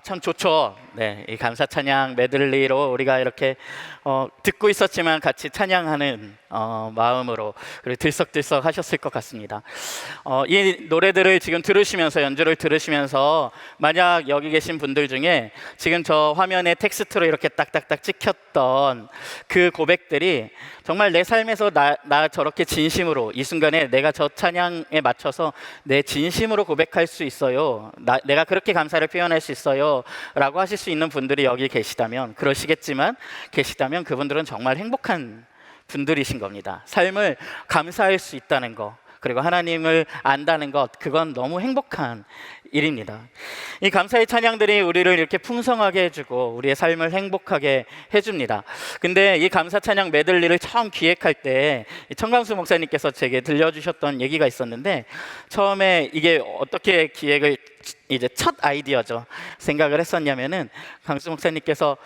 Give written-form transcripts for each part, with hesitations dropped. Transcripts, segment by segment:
참 좋죠. 네, 이 감사 찬양 메들리로 우리가 이렇게 듣고 있었지만 같이 찬양하는 마음으로 그리고 들썩들썩 하셨을 것 같습니다. 이 노래들을 지금 들으시면서 연주를 들으시면서 만약 여기 계신 분들 중에 지금 저 화면에 텍스트로 이렇게 딱딱딱 찍혔던 그 고백들이 정말 내 삶에서 나 저렇게 진심으로 이 순간에 내가 저 찬양에 맞춰서 내 진심으로 고백할 수 있어요. 내가 그렇게 감사를 표현할 수 있어요 라고 하실 수 있는 분들이 여기 계시다면, 그러시겠지만 계시다면 그분들은 정말 행복한 분들이신 겁니다. 삶을 감사할 수 있다는 것, 그리고 하나님을 안다는 것, 그건 너무 행복한 일입니다. 이 감사의 찬양들이 우리를 이렇게 풍성하게 해주고 우리의 삶을 행복하게 해줍니다. 근데 이 감사 찬양 메들리를 처음 기획할 때 청강수 목사님께서 제게 들려주셨던 얘기가 있었는데, 처음에 이게 어떻게 기획을 이제 첫 아이디어죠 생각을 했었냐면은, 강수 목사님께서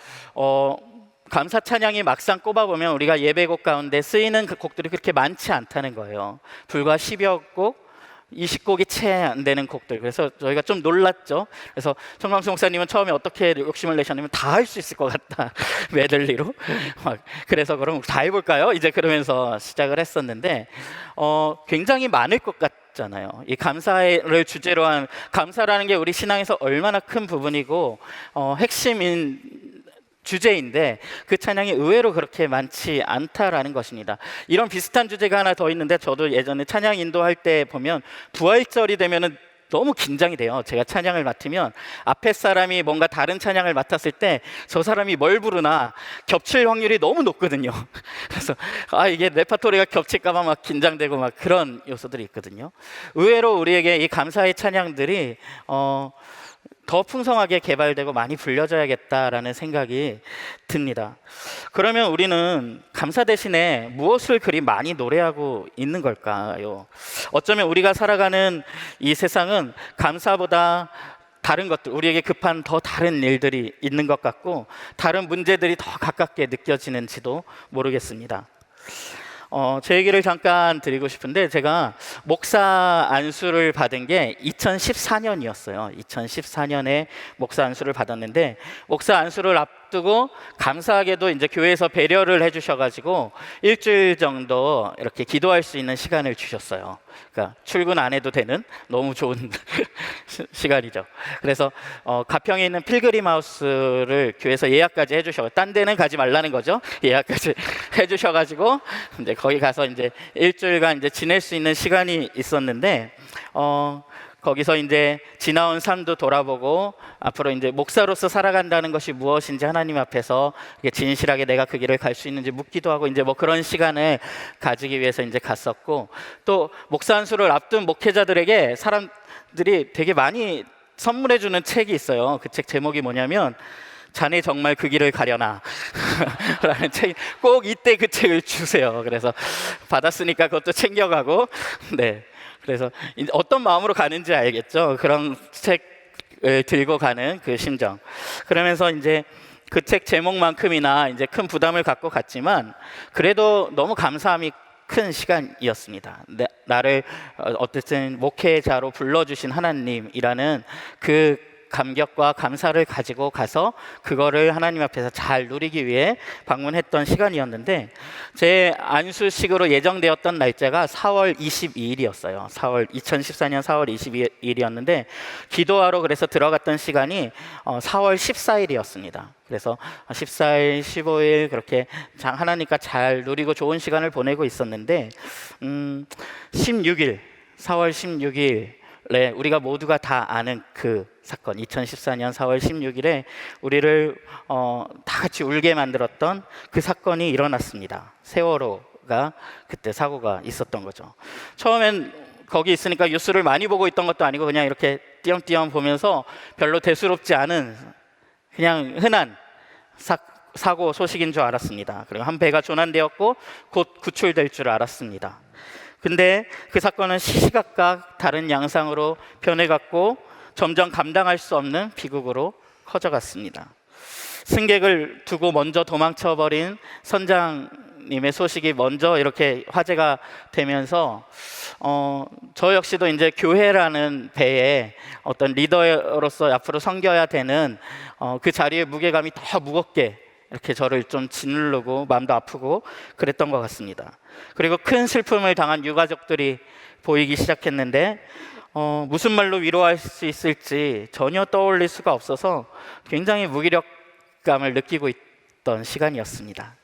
감사 찬양이 막상 꼽아보면 우리가 예배곡 가운데 쓰이는 그 곡들이 그렇게 많지 않다는 거예요. 불과 10여 곡, 20곡이 채 안 되는 곡들. 그래서 저희가 좀 놀랐죠. 그래서 청강수 목사님은 처음에 어떻게 욕심을 내셨냐면 다 할 수 있을 것 같다 메들리로 그래서 그럼 다 해볼까요? 이제 그러면서 시작을 했었는데 굉장히 많을 것 같잖아요. 이 감사를 주제로 한, 감사라는 게 우리 신앙에서 얼마나 큰 부분이고 핵심인 주제인데 그 찬양이 의외로 그렇게 많지 않다라는 것입니다. 이런 비슷한 주제가 하나 더 있는데, 저도 예전에 찬양 인도할 때 보면 부활절이 되면은 너무 긴장이 돼요. 제가 찬양을 맡으면 앞에 사람이 뭔가 다른 찬양을 맡았을 때 저 사람이 뭘 부르나 겹칠 확률이 너무 높거든요. 그래서 이게 레퍼토리가 겹칠까 봐 막 긴장되고 막 그런 요소들이 있거든요. 의외로 우리에게 이 감사의 찬양들이 더 풍성하게 개발되고 많이 불려져야겠다라는 생각이 듭니다. 그러면 우리는 감사 대신에 무엇을 그리 많이 노래하고 있는 걸까요? 어쩌면 우리가 살아가는 이 세상은 감사보다 다른 것들, 우리에게 급한 더 다른 일들이 있는 것 같고 다른 문제들이 더 가깝게 느껴지는지도 모르겠습니다. 제 얘기를 잠깐 드리고 싶은데, 제가 목사 안수를 받은 게 2014년이었어요. 2014년에 목사 안수를 받았는데, 목사 안수를 앞두고 감사하게도 이제 교회에서 배려를 해주셔가지고 일주일 정도 이렇게 기도할 수 있는 시간을 주셨어요. 그러니까 출근 안 해도 되는 너무 좋은 시간이죠. 그래서 가평에 있는 필그림 하우스를 교회에서 예약까지 해주셔서, 딴 데는 가지 말라는 거죠. 예약까지 해주셔가지고 이제 거기 가서 이제 일주일간 이제 지낼 수 있는 시간이 있었는데, 거기서 이제 지나온 삶도 돌아보고 앞으로 이제 목사로서 살아간다는 것이 무엇인지 하나님 앞에서 진실하게 내가 그 길을 갈 수 있는지 묻기도 하고, 이제 뭐 그런 시간을 가지기 위해서 이제 갔었고, 또 목사 안수를 앞둔 목회자들에게 사람들이 되게 많이 선물해 주는 책이 있어요. 그 책 제목이 뭐냐면 자네 정말 그 길을 가려나 라는 책. 꼭 이때 그 책을 주세요. 그래서 받았으니까 그것도 챙겨가고, 네, 그래서 어떤 마음으로 가는지 알겠죠. 그런 책을 들고 가는 그 심정. 그러면서 이제 그 책 제목만큼이나 이제 큰 부담을 갖고 갔지만 그래도 너무 감사함이 큰 시간이었습니다. 나를 어쨌든 목회자로 불러주신 하나님이라는 그 감격과 감사를 가지고 가서 그거를 하나님 앞에서 잘 누리기 위해 방문했던 시간이었는데, 제 안수식으로 예정되었던 날짜가 4월 22일이었어요. 2014년 4월 22일이었는데 기도하러 그래서 들어갔던 시간이 4월 14일이었습니다. 그래서 14일, 15일 그렇게 하나님과 잘 누리고 좋은 시간을 보내고 있었는데 4월 16일 우리가 모두가 다 아는 그 사건, 2014년 4월 16일에 우리를 다 같이 울게 만들었던 그 사건이 일어났습니다. 세월호가 그때 사고가 있었던 거죠. 처음엔 거기 있으니까 뉴스를 많이 보고 있던 것도 아니고 그냥 이렇게 띄엄띄엄 보면서 별로 대수롭지 않은 그냥 흔한 사고 소식인 줄 알았습니다. 그리고 한 배가 조난되었고 곧 구출될 줄 알았습니다. 근데 그 사건은 시시각각 다른 양상으로 변해갔고 점점 감당할 수 없는 비극으로 커져갔습니다. 승객을 두고 먼저 도망쳐버린 선장 하나님의 소식이 먼저 이렇게 화제가 되면서 저 역시도 이제 교회라는 배에 어떤 리더로서 앞으로 섬겨야 되는 그 자리의 무게감이 더 무겁게 이렇게 저를 좀 짓누르고 마음도 아프고 그랬던 것 같습니다. 그리고 큰 슬픔을 당한 유가족들이 보이기 시작했는데 무슨 말로 위로할 수 있을지 전혀 떠올릴 수가 없어서 굉장히 무기력감을 느끼고 있던 시간이었습니다.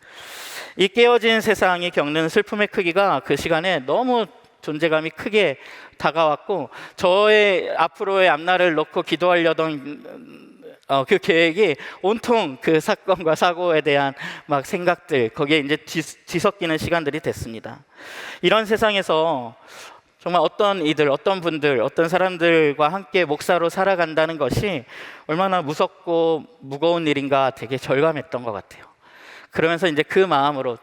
이 깨어진 세상이 겪는 슬픔의 크기가 그 시간에 너무 존재감이 크게 다가왔고, 저의 앞으로의 앞날을 놓고 기도하려던 그 계획이 온통 그 사건과 사고에 대한 막 생각들, 거기에 이제 뒤섞이는 시간들이 됐습니다. 이런 세상에서 정말 어떤 이들, 어떤 분들, 어떤 사람들과 함께 목사로 살아간다는 것이 얼마나 무섭고 무거운 일인가 되게 절감했던 것 같아요. 그러면서 이제 그 마음으로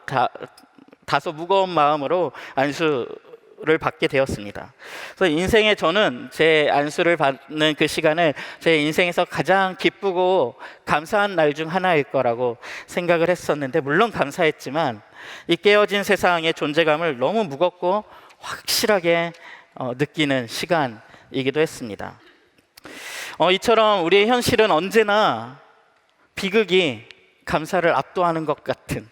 다소 무거운 마음으로 안수를 받게 되었습니다. 그래서 인생에 저는 제 안수를 받는 그 시간을 제 인생에서 가장 기쁘고 감사한 날 중 하나일 거라고 생각을 했었는데, 물론 감사했지만 이 깨어진 세상의 존재감을 너무 무겁고 확실하게 느끼는 시간이기도 했습니다. 이처럼 우리의 현실은 언제나 비극이 감사를 압도하는 것 같은,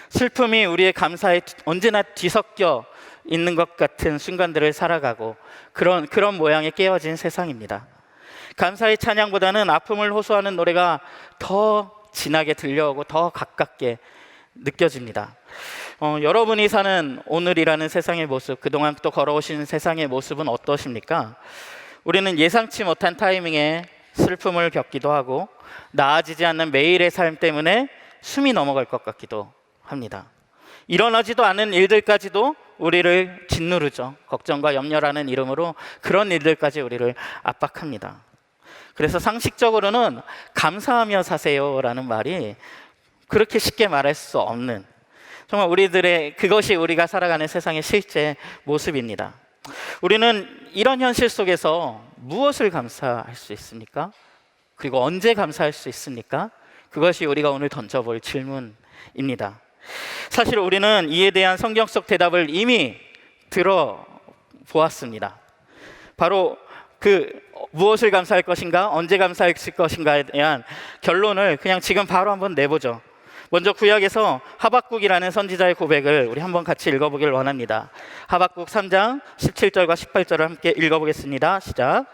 슬픔이 우리의 감사에 언제나 뒤섞여 있는 것 같은 순간들을 살아가고 그런 모양의 깨어진 세상입니다. 감사의 찬양보다는 아픔을 호소하는 노래가 더 진하게 들려오고 더 가깝게 느껴집니다. 여러분이 사는 오늘이라는 세상의 모습, 그동안 또 걸어오신 세상의 모습은 어떠십니까? 우리는 예상치 못한 타이밍에 슬픔을 겪기도 하고 나아지지 않는 매일의 삶 때문에 숨이 넘어갈 것 같기도 합니다. 일어나지도 않은 일들까지도 우리를 짓누르죠. 걱정과 염려라는 이름으로 그런 일들까지 우리를 압박합니다. 그래서 상식적으로는 감사하며 사세요라는 말이 그렇게 쉽게 말할 수 없는, 정말 우리들의 그것이 우리가 살아가는 세상의 실제 모습입니다. 우리는 이런 현실 속에서 무엇을 감사할 수 있습니까? 그리고 언제 감사할 수 있습니까? 그것이 우리가 오늘 던져볼 질문입니다. 사실 우리는 이에 대한 성경 속 대답을 이미 들어보았습니다. 바로 그 무엇을 감사할 것인가, 언제 감사할 것인가에 대한 결론을 그냥 지금 바로 한번 내보죠. 먼저 구약에서 하박국이라는 선지자의 고백을 우리 한번 같이 읽어보길 원합니다. 하박국 3장 17절과 18절을 함께 읽어보겠습니다. 시작.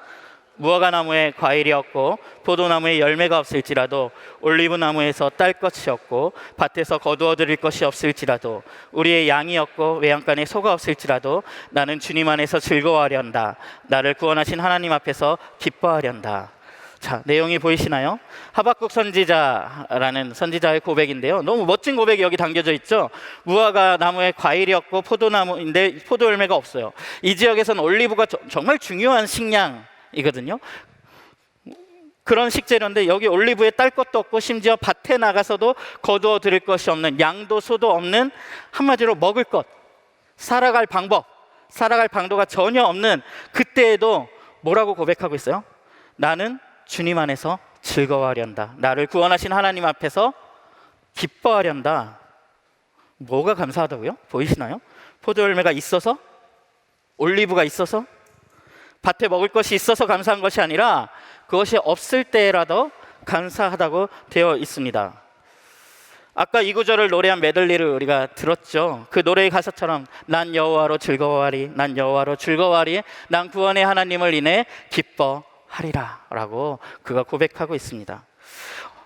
무화과 나무에 과일이 없고 포도나무에 열매가 없을지라도, 올리브 나무에서 딸 것이 없고 밭에서 거두어 드릴 것이 없을지라도, 우리의 양이 없고 외양간에 소가 없을지라도 나는 주님 안에서 즐거워하련다. 나를 구원하신 하나님 앞에서 기뻐하련다. 자, 내용이 보이시나요? 하박국 선지자라는 선지자의 고백인데요, 너무 멋진 고백이 여기 담겨져 있죠. 무화과 나무에 과일이 없고 포도나무인데 포도 열매가 없어요. 이 지역에서는 올리브가 정말 중요한 식량이거든요. 그런 식재료인데 여기 올리브에 딸 것도 없고 심지어 밭에 나가서도 거두어 들일 것이 없는, 양도 소도 없는, 한마디로 먹을 것, 살아갈 방법, 살아갈 방도가 전혀 없는 그때에도 뭐라고 고백하고 있어요? 나는 주님 안에서 즐거워하련다. 나를 구원하신 하나님 앞에서 기뻐하련다. 뭐가 감사하다고요? 보이시나요? 포도 열매가 있어서, 올리브가 있어서, 밭에 먹을 것이 있어서 감사한 것이 아니라 그것이 없을 때라도 감사하다고 되어 있습니다. 아까 이 구절을 노래한 메들리를 우리가 들었죠. 그 노래의 가사처럼 난 여호와로 즐거워하리, 난 여호와로 즐거워하리, 난 구원의 하나님을 인해 기뻐하리라 라고 그가 고백하고 있습니다.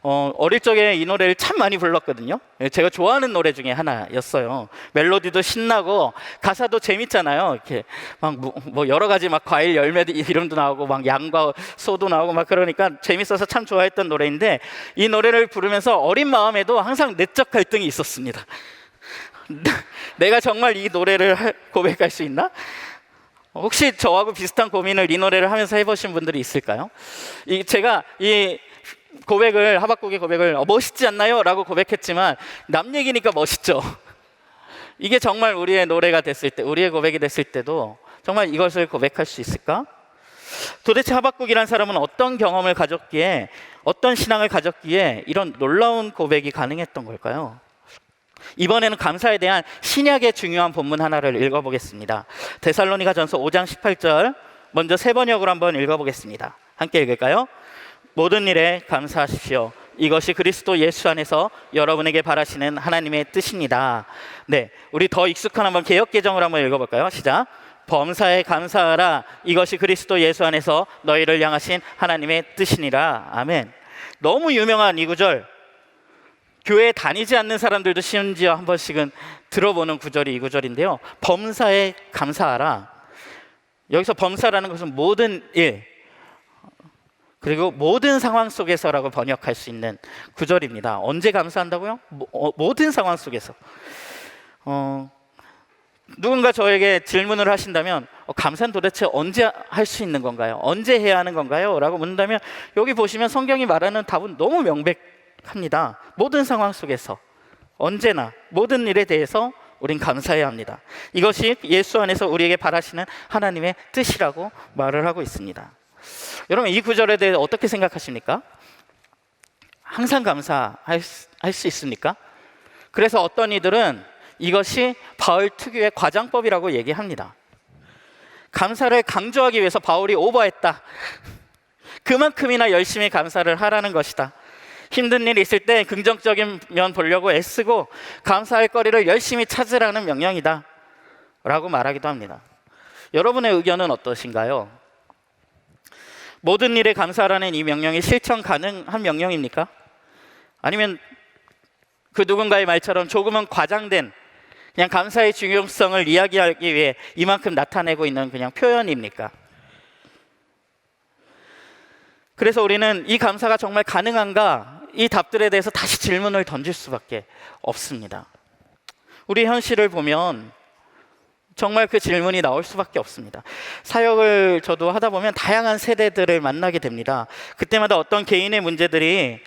어릴 적에 이 노래를 참 많이 불렀거든요. 제가 좋아하는 노래 중에 하나였어요. 멜로디도 신나고 가사도 재밌잖아요. 이렇게 막 뭐 여러 가지 막 과일 열매 이름도 나오고 막 양과 소도 나오고 막 그러니까 재밌어서 참 좋아했던 노래인데, 이 노래를 부르면서 어린 마음에도 항상 내적 갈등이 있었습니다. 내가 정말 이 노래를 고백할 수 있나? 혹시 저하고 비슷한 고민을 이 노래를 하면서 해보신 분들이 있을까요? 제가 이 고백을, 하박국의 고백을 멋있지 않나요? 라고 고백했지만 남 얘기니까 멋있죠. 이게 정말 우리의 노래가 됐을 때, 우리의 고백이 됐을 때도 정말 이것을 고백할 수 있을까? 도대체 하박국이란 사람은 어떤 경험을 가졌기에, 어떤 신앙을 가졌기에 이런 놀라운 고백이 가능했던 걸까요? 이번에는 감사에 대한 신약의 중요한 본문 하나를 읽어보겠습니다. 데살로니가전서 5장 18절 먼저 세 번역으로 한번 읽어보겠습니다. 함께 읽을까요? 모든 일에 감사하십시오. 이것이 그리스도 예수 안에서 여러분에게 바라시는 하나님의 뜻입니다. 네, 우리 더 익숙한 한번 개역개정을 한번 읽어볼까요? 시작. 범사에 감사하라. 이것이 그리스도 예수 안에서 너희를 향하신 하나님의 뜻이니라. 아멘. 너무 유명한 이 구절, 교회에 다니지 않는 사람들도 심지어 한 번씩은 들어보는 구절이 이 구절인데요. 범사에 감사하라. 여기서 범사라는 것은 모든 일, 그리고 모든 상황 속에서라고 번역할 수 있는 구절입니다. 언제 감사한다고요? 모든 상황 속에서. 누군가 저에게 질문을 하신다면 감사는 도대체 언제 할 수 있는 건가요? 언제 해야 하는 건가요? 라고 묻는다면 여기 보시면 성경이 말하는 답은 너무 명백합니다. 모든 상황 속에서 언제나 모든 일에 대해서 우린 감사해야 합니다. 이것이 예수 안에서 우리에게 바라시는 하나님의 뜻이라고 말을 하고 있습니다. 여러분, 이 구절에 대해 어떻게 생각하십니까? 항상 감사할 수 있습니까? 그래서 어떤 이들은 이것이 바울 특유의 과장법이라고 얘기합니다. 감사를 강조하기 위해서 바울이 오버했다. 그만큼이나 열심히 감사를 하라는 것이다. 힘든 일이 있을 때 긍정적인 면 보려고 애쓰고 감사할 거리를 열심히 찾으라는 명령이다 라고 말하기도 합니다. 여러분의 의견은 어떠신가요? 모든 일에 감사하라는 이 명령이 실천 가능한 명령입니까? 아니면 그 누군가의 말처럼 조금은 과장된 그냥 감사의 중요성을 이야기하기 위해 이만큼 나타내고 있는 그냥 표현입니까? 그래서 우리는 이 감사가 정말 가능한가? 이 답들에 대해서 다시 질문을 던질 수밖에 없습니다. 우리 현실을 보면 정말 그 질문이 나올 수밖에 없습니다. 사역을 저도 하다 보면 다양한 세대들을 만나게 됩니다. 그때마다 어떤 개인의 문제들이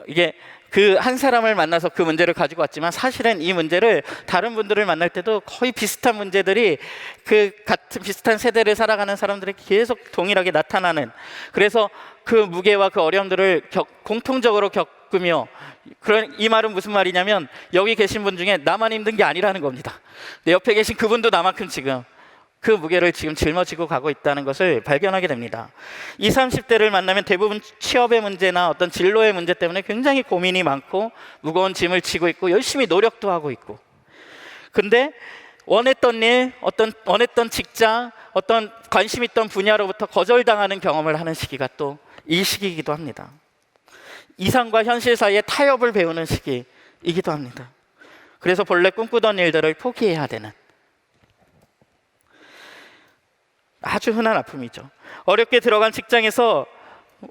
이게 그 한 사람을 만나서 그 문제를 가지고 왔지만 사실은 이 문제를 다른 분들을 만날 때도 거의 비슷한 문제들이 그 같은 비슷한 세대를 살아가는 사람들에게 계속 동일하게 나타나는, 그래서 그 무게와 그 어려움들을 공통적으로 겪으며, 그런 이 말은 무슨 말이냐면 여기 계신 분 중에 나만 힘든 게 아니라는 겁니다. 내 옆에 계신 그분도 나만큼 지금 그 무게를 지금 짊어지고 가고 있다는 것을 발견하게 됩니다. 20, 30대를 만나면 대부분 취업의 문제나 어떤 진로의 문제 때문에 굉장히 고민이 많고 무거운 짐을 지고 있고 열심히 노력도 하고 있고, 근데 원했던 일, 원했던 직장, 어떤 관심 있던 분야로부터 거절당하는 경험을 하는 시기가 또 이 시기이기도 합니다. 이상과 현실 사이에 타협을 배우는 시기이기도 합니다. 그래서 본래 꿈꾸던 일들을 포기해야 되는 아주 흔한 아픔이죠. 어렵게 들어간 직장에서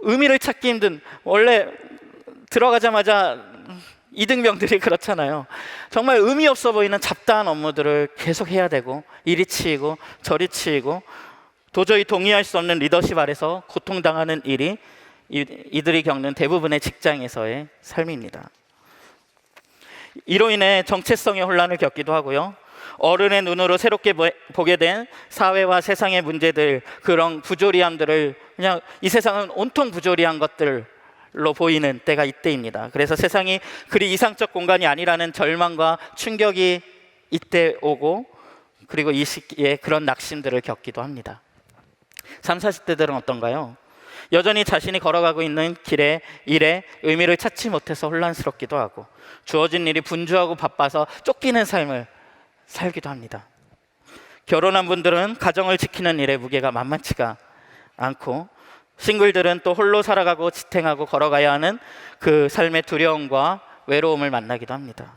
의미를 찾기 힘든, 원래 들어가자마자 이등병들이 그렇잖아요. 정말 의미 없어 보이는 잡다한 업무들을 계속 해야 되고, 이리 치이고 저리 치이고 도저히 동의할 수 없는 리더십 아래서 고통당하는 일이 이들이 겪는 대부분의 직장에서의 삶입니다. 이로 인해 정체성의 혼란을 겪기도 하고요, 어른의 눈으로 새롭게 보게 된 사회와 세상의 문제들, 그런 부조리함들을 그냥 이 세상은 온통 부조리한 것들로 보이는 때가 이때입니다. 그래서 세상이 그리 이상적 공간이 아니라는 절망과 충격이 이때 오고, 그리고 이 시기에 그런 낙심들을 겪기도 합니다. 30, 40대들은 어떤가요? 여전히 자신이 걸어가고 있는 길에 일에 의미를 찾지 못해서 혼란스럽기도 하고, 주어진 일이 분주하고 바빠서 쫓기는 삶을 살기도 합니다. 결혼한 분들은 가정을 지키는 일에 무게가 만만치가 않고, 싱글들은 또 홀로 살아가고 지탱하고 걸어가야 하는 그 삶의 두려움과 외로움을 만나기도 합니다.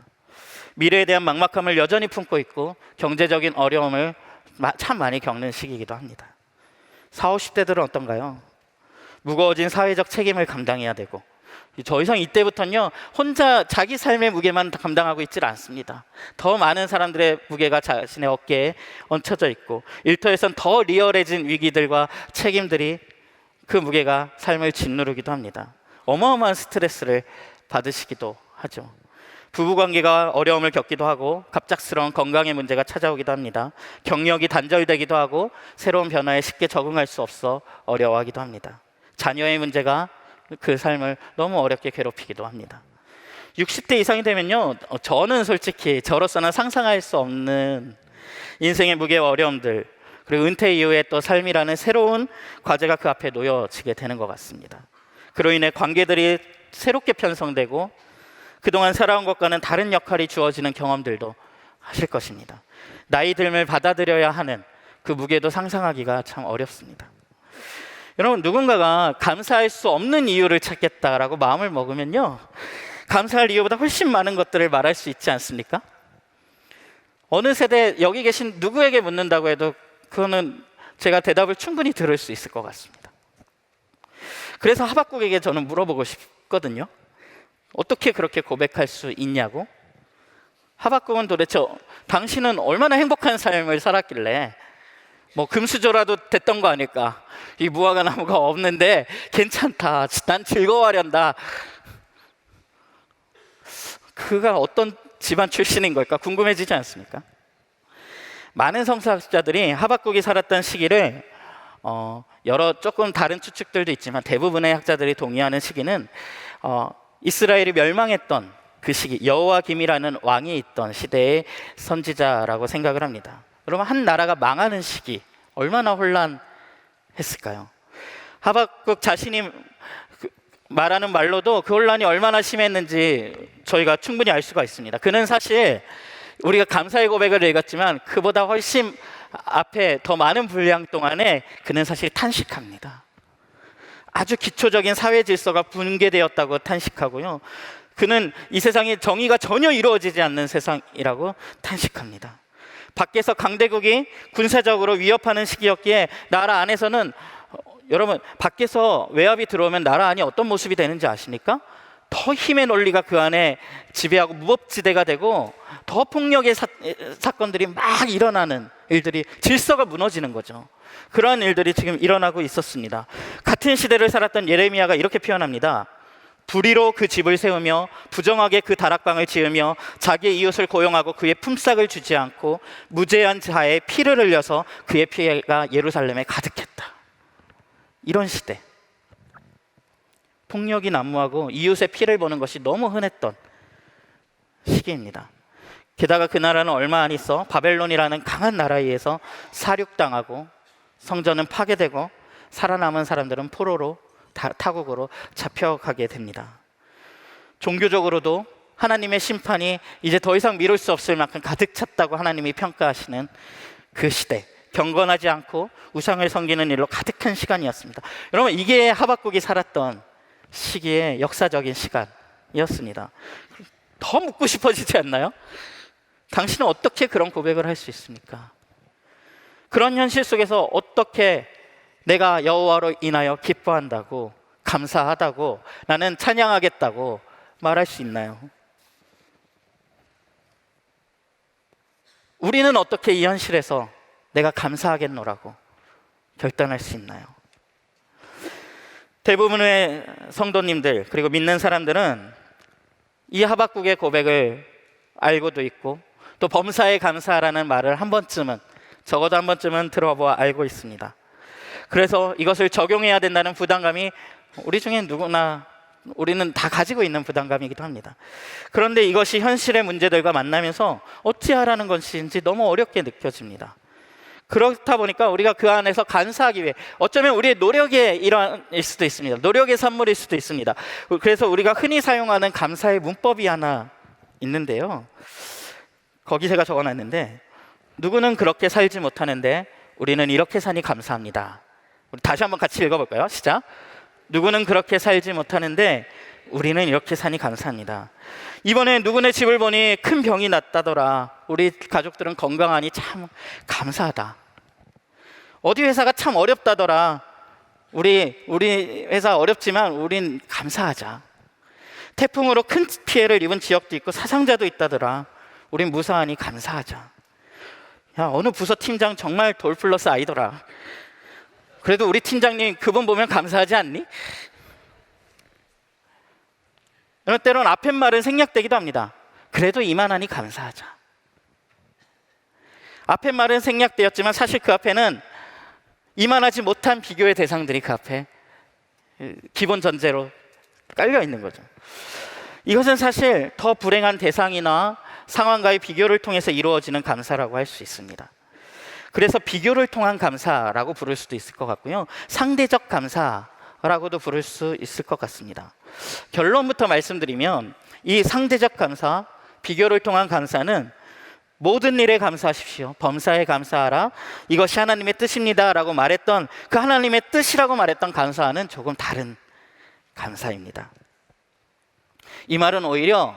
미래에 대한 막막함을 여전히 품고 있고 경제적인 어려움을 참 많이 겪는 시기이기도 합니다. 40, 50대들은 어떤가요? 무거워진 사회적 책임을 감당해야 되고, 더 이상 이때부터는요 혼자 자기 삶의 무게만 감당하고 있질 않습니다. 더 많은 사람들의 무게가 자신의 어깨에 얹혀져 있고, 일터에선 더 리얼해진 위기들과 책임들이 그 무게가 삶을 짓누르기도 합니다. 어마어마한 스트레스를 받으시기도 하죠. 부부관계가 어려움을 겪기도 하고, 갑작스러운 건강의 문제가 찾아오기도 합니다. 경력이 단절되기도 하고, 새로운 변화에 쉽게 적응할 수 없어 어려워하기도 합니다. 자녀의 문제가 그 삶을 너무 어렵게 괴롭히기도 합니다. 60대 이상이 되면요, 저는 솔직히 저로서는 상상할 수 없는 인생의 무게와 어려움들, 그리고 은퇴 이후에 또 삶이라는 새로운 과제가 그 앞에 놓여지게 되는 것 같습니다. 그로 인해 관계들이 새롭게 편성되고 그동안 살아온 것과는 다른 역할이 주어지는 경험들도 하실 것입니다. 나이 듦을 받아들여야 하는 그 무게도 상상하기가 참 어렵습니다. 여러분, 누군가가 감사할 수 없는 이유를 찾겠다라고 마음을 먹으면요, 감사할 이유보다 훨씬 많은 것들을 말할 수 있지 않습니까? 어느 세대 여기 계신 누구에게 묻는다고 해도 그거는 제가 대답을 충분히 들을 수 있을 것 같습니다. 그래서 하박국에게 저는 물어보고 싶거든요. 어떻게 그렇게 고백할 수 있냐고? 하박국은 도대체 당신은 얼마나 행복한 삶을 살았길래 뭐 금수저라도 됐던 거 아닐까? 이 무화과 나무가 없는데 괜찮다, 난 즐거워하련다. 그가 어떤 집안 출신인 걸까 궁금해지지 않습니까? 많은 성서학자들이 하박국이 살았던 시기를 여러 조금 다른 추측들도 있지만 대부분의 학자들이 동의하는 시기는 이스라엘이 멸망했던 그 시기, 여호와김이라는 왕이 있던 시대의 선지자라고 생각을 합니다. 여러분, 한 나라가 망하는 시기 얼마나 혼란했을까요? 하박국 자신이 말하는 말로도 그 혼란이 얼마나 심했는지 저희가 충분히 알 수가 있습니다. 그는 사실 우리가 감사의 고백을 읽었지만 그보다 훨씬 앞에 더 많은 분량 동안에 그는 사실 탄식합니다. 아주 기초적인 사회 질서가 붕괴되었다고 탄식하고요, 그는 이 세상에 정의가 전혀 이루어지지 않는 세상이라고 탄식합니다. 밖에서 강대국이 군사적으로 위협하는 시기였기에 나라 안에서는, 여러분, 밖에서 외압이 들어오면 나라 안이 어떤 모습이 되는지 아십니까? 더 힘의 논리가 그 안에 지배하고 무법지대가 되고 더 폭력의 사건들이 막 일어나는 일들이, 질서가 무너지는 거죠. 그러한 일들이 지금 일어나고 있었습니다. 같은 시대를 살았던 예레미야가 이렇게 표현합니다. 불의로 그 집을 세우며 부정하게 그 다락방을 지으며 자기의 이웃을 고용하고 그의 품삯을 주지 않고 무죄한 자의 피를 흘려서 그의 피해가 예루살렘에 가득했다. 이런 시대, 폭력이 난무하고 이웃의 피를 보는 것이 너무 흔했던 시기입니다. 게다가 그 나라는 얼마 안 있어 바벨론이라는 강한 나라에 의해서 사륙당하고 성전은 파괴되고 살아남은 사람들은 포로로, 타국으로 잡혀가게 됩니다. 종교적으로도 하나님의 심판이 이제 더 이상 미룰 수 없을 만큼 가득 찼다고 하나님이 평가하시는 그 시대, 경건하지 않고 우상을 섬기는 일로 가득한 시간이었습니다. 여러분, 이게 하박국이 살았던 시기의 역사적인 시간이었습니다. 더 묻고 싶어지지 않나요? 당신은 어떻게 그런 고백을 할 수 있습니까? 그런 현실 속에서 어떻게 내가 여호와로 인하여 기뻐한다고, 감사하다고, 나는 찬양하겠다고 말할 수 있나요? 우리는 어떻게 이 현실에서 내가 감사하겠노라고 결단할 수 있나요? 대부분의 성도님들, 그리고 믿는 사람들은 이 하박국의 고백을 알고도 있고 또 범사에 감사라는 말을 한 번쯤은, 적어도 한 번쯤은 들어보아 알고 있습니다. 그래서 이것을 적용해야 된다는 부담감이 우리 중에 누구나, 우리는 다 가지고 있는 부담감이기도 합니다. 그런데 이것이 현실의 문제들과 만나면서 어찌하라는 것인지 너무 어렵게 느껴집니다. 그렇다 보니까 우리가 그 안에서 감사하기 위해, 어쩌면 우리의 노력의 일환일 수도 있습니다. 노력의 산물일 수도 있습니다. 그래서 우리가 흔히 사용하는 감사의 문법이 하나 있는데요, 거기 제가 적어놨는데, 누구는 그렇게 살지 못하는데 우리는 이렇게 사니 감사합니다. 우리 다시 한번 같이 읽어볼까요? 시작. 누구는 그렇게 살지 못하는데 우리는 이렇게 사니 감사합니다. 이번에 누구네 집을 보니 큰 병이 났다더라. 우리 가족들은 건강하니 참 감사하다. 어디 회사가 참 어렵다더라. 우리 회사 어렵지만 우린 감사하자. 태풍으로 큰 피해를 입은 지역도 있고 사상자도 있다더라. 우린 무사하니 감사하자. 야, 어느 부서 팀장 정말 돌플러스 아이더라. 그래도 우리 팀장님 그분 보면 감사하지 않니? 때로는 앞에 말은 생략되기도 합니다. 그래도 이만하니 감사하자. 앞에 말은 생략되었지만 사실 그 앞에는 이만하지 못한 비교의 대상들이 그 앞에 기본 전제로 깔려 있는 거죠. 이것은 사실 더 불행한 대상이나 상황과의 비교를 통해서 이루어지는 감사라고 할 수 있습니다. 그래서 비교를 통한 감사라고 부를 수도 있을 것 같고요, 상대적 감사라고도 부를 수 있을 것 같습니다. 결론부터 말씀드리면 이 상대적 감사, 비교를 통한 감사는 모든 일에 감사하십시오, 범사에 감사하라, 이것이 하나님의 뜻입니다 라고 말했던 그 하나님의 뜻이라고 말했던 감사와는 조금 다른 감사입니다. 이 말은 오히려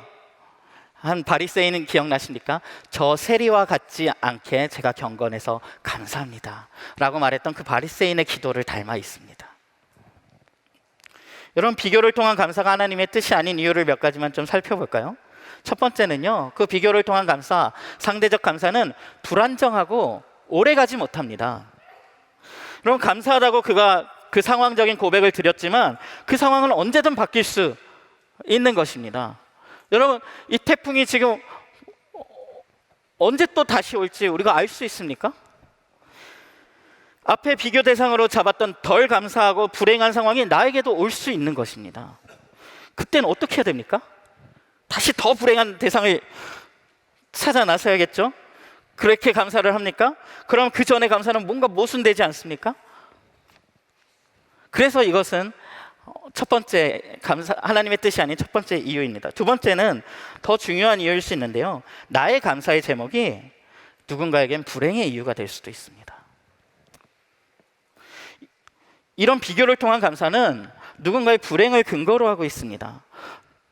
한 바리새인은 기억나십니까? 저 세리와 같지 않게 제가 경건해서 감사합니다 라고 말했던 그 바리새인의 기도를 닮아 있습니다. 여러분, 비교를 통한 감사가 하나님의 뜻이 아닌 이유를 몇 가지만 좀 살펴볼까요? 첫 번째는요, 그 비교를 통한 감사, 상대적 감사는 불안정하고 오래가지 못합니다. 여러분, 감사하다고 그가 그 상황적인 고백을 드렸지만 그 상황은 언제든 바뀔 수 있는 것입니다. 여러분, 이 태풍이 지금 언제 또 다시 올지 우리가 알 수 있습니까? 앞에 비교 대상으로 잡았던 덜 감사하고 불행한 상황이 나에게도 올 수 있는 것입니다. 그때는 어떻게 해야 됩니까? 다시 더 불행한 대상을 찾아 나서야겠죠? 그렇게 감사를 합니까? 그럼 그 전에 감사는 뭔가 모순되지 않습니까? 그래서 이것은 첫 번째 감사, 하나님의 뜻이 아닌 첫 번째 이유입니다. 두 번째는 더 중요한 이유일 수 있는데요, 나의 감사의 제목이 누군가에겐 불행의 이유가 될 수도 있습니다. 이런 비교를 통한 감사는 누군가의 불행을 근거로 하고 있습니다.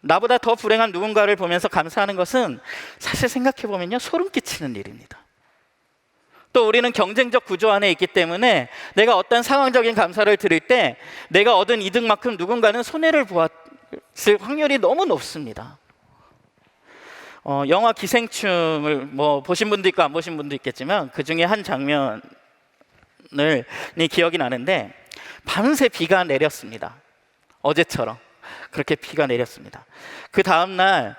나보다 더 불행한 누군가를 보면서 감사하는 것은 사실 생각해보면요, 소름 끼치는 일입니다. 또 우리는 경쟁적 구조 안에 있기 때문에 내가 어떤 상황적인 감사를 드릴 때 내가 얻은 이득만큼 누군가는 손해를 보았을 확률이 너무 높습니다. 영화 기생충을 보신 분도 있고 안 보신 분도 있겠지만 그 중에 한 장면이 기억이 나는데, 밤새 비가 내렸습니다. 어제처럼 그렇게 비가 내렸습니다. 그 다음날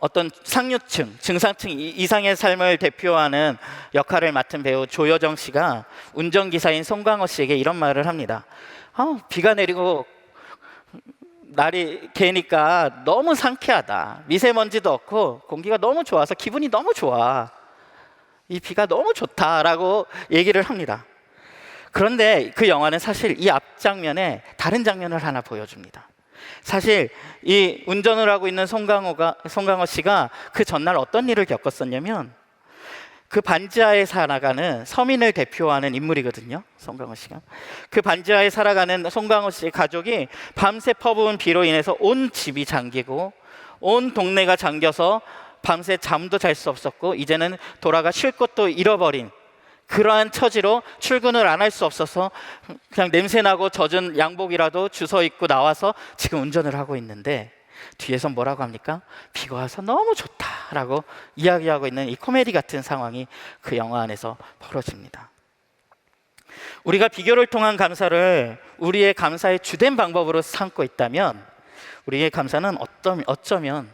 어떤 상류층, 중산층 이상의 삶을 대표하는 역할을 맡은 배우 조여정 씨가 운전기사인 송강호 씨에게 이런 말을 합니다. 비가 내리고 날이 개니까 너무 상쾌하다. 미세먼지도 없고 공기가 너무 좋아서 기분이 너무 좋아. 이 비가 너무 좋다라고 얘기를 합니다. 그런데 그 영화는 사실 이 앞장면에 다른 장면을 하나 보여줍니다. 사실 이 운전을 하고 있는 송강호 씨가 그 전날 어떤 일을 겪었었냐면, 그 반지하에 살아가는 서민을 대표하는 인물이거든요, 송강호 씨가. 그 반지하에 살아가는 송강호 씨의 가족이 밤새 퍼부은 비로 인해서 온 집이 잠기고 온 동네가 잠겨서 밤새 잠도 잘 수 없었고 이제는 돌아가 쉴 곳도 잃어버린 그러한 처지로 출근을 안 할 수 없어서 그냥 냄새나고 젖은 양복이라도 주워 입고 나와서 지금 운전을 하고 있는데, 뒤에서 뭐라고 합니까? 비가 와서 너무 좋다라고 이야기하고 있는 이 코미디 같은 상황이 그 영화 안에서 벌어집니다. 우리가 비교를 통한 감사를 우리의 감사의 주된 방법으로 삼고 있다면 우리의 감사는 어쩌면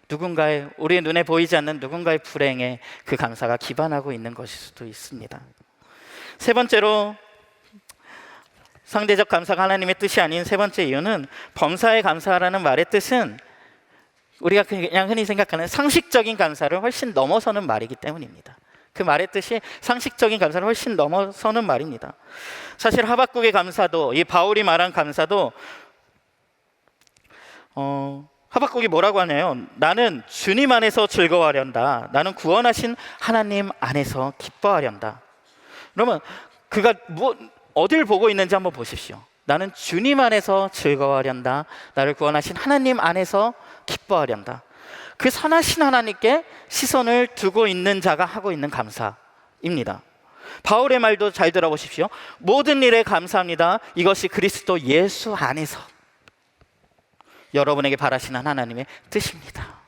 누군가의, 우리의 눈에 보이지 않는 누군가의 불행에 그 감사가 기반하고 있는 것일 수도 있습니다. 세 번째로, 상대적 감사가 하나님의 뜻이 아닌 세 번째 이유는, 범사에 감사라는 말의 뜻은 우리가 그냥 흔히 생각하는 상식적인 감사를 훨씬 넘어서는 말이기 때문입니다. 그 말의 뜻이 상식적인 감사를 훨씬 넘어서는 말입니다. 사실 하박국의 감사도, 이 바울이 말한 감사도 하박국이 뭐라고 하냐요? 나는 주님 안에서 즐거워하련다. 나는 구원하신 하나님 안에서 기뻐하련다. 그러면 그가 어딜 보고 있는지 한번 보십시오. 나는 주님 안에서 즐거워하련다. 나를 구원하신 하나님 안에서 기뻐하련다. 그 선하신 하나님께 시선을 두고 있는 자가 하고 있는 감사입니다. 바울의 말도 잘 들어보십시오. 모든 일에 감사합니다. 이것이 그리스도 예수 안에서 여러분에게 바라시는 하나님의 뜻입니다.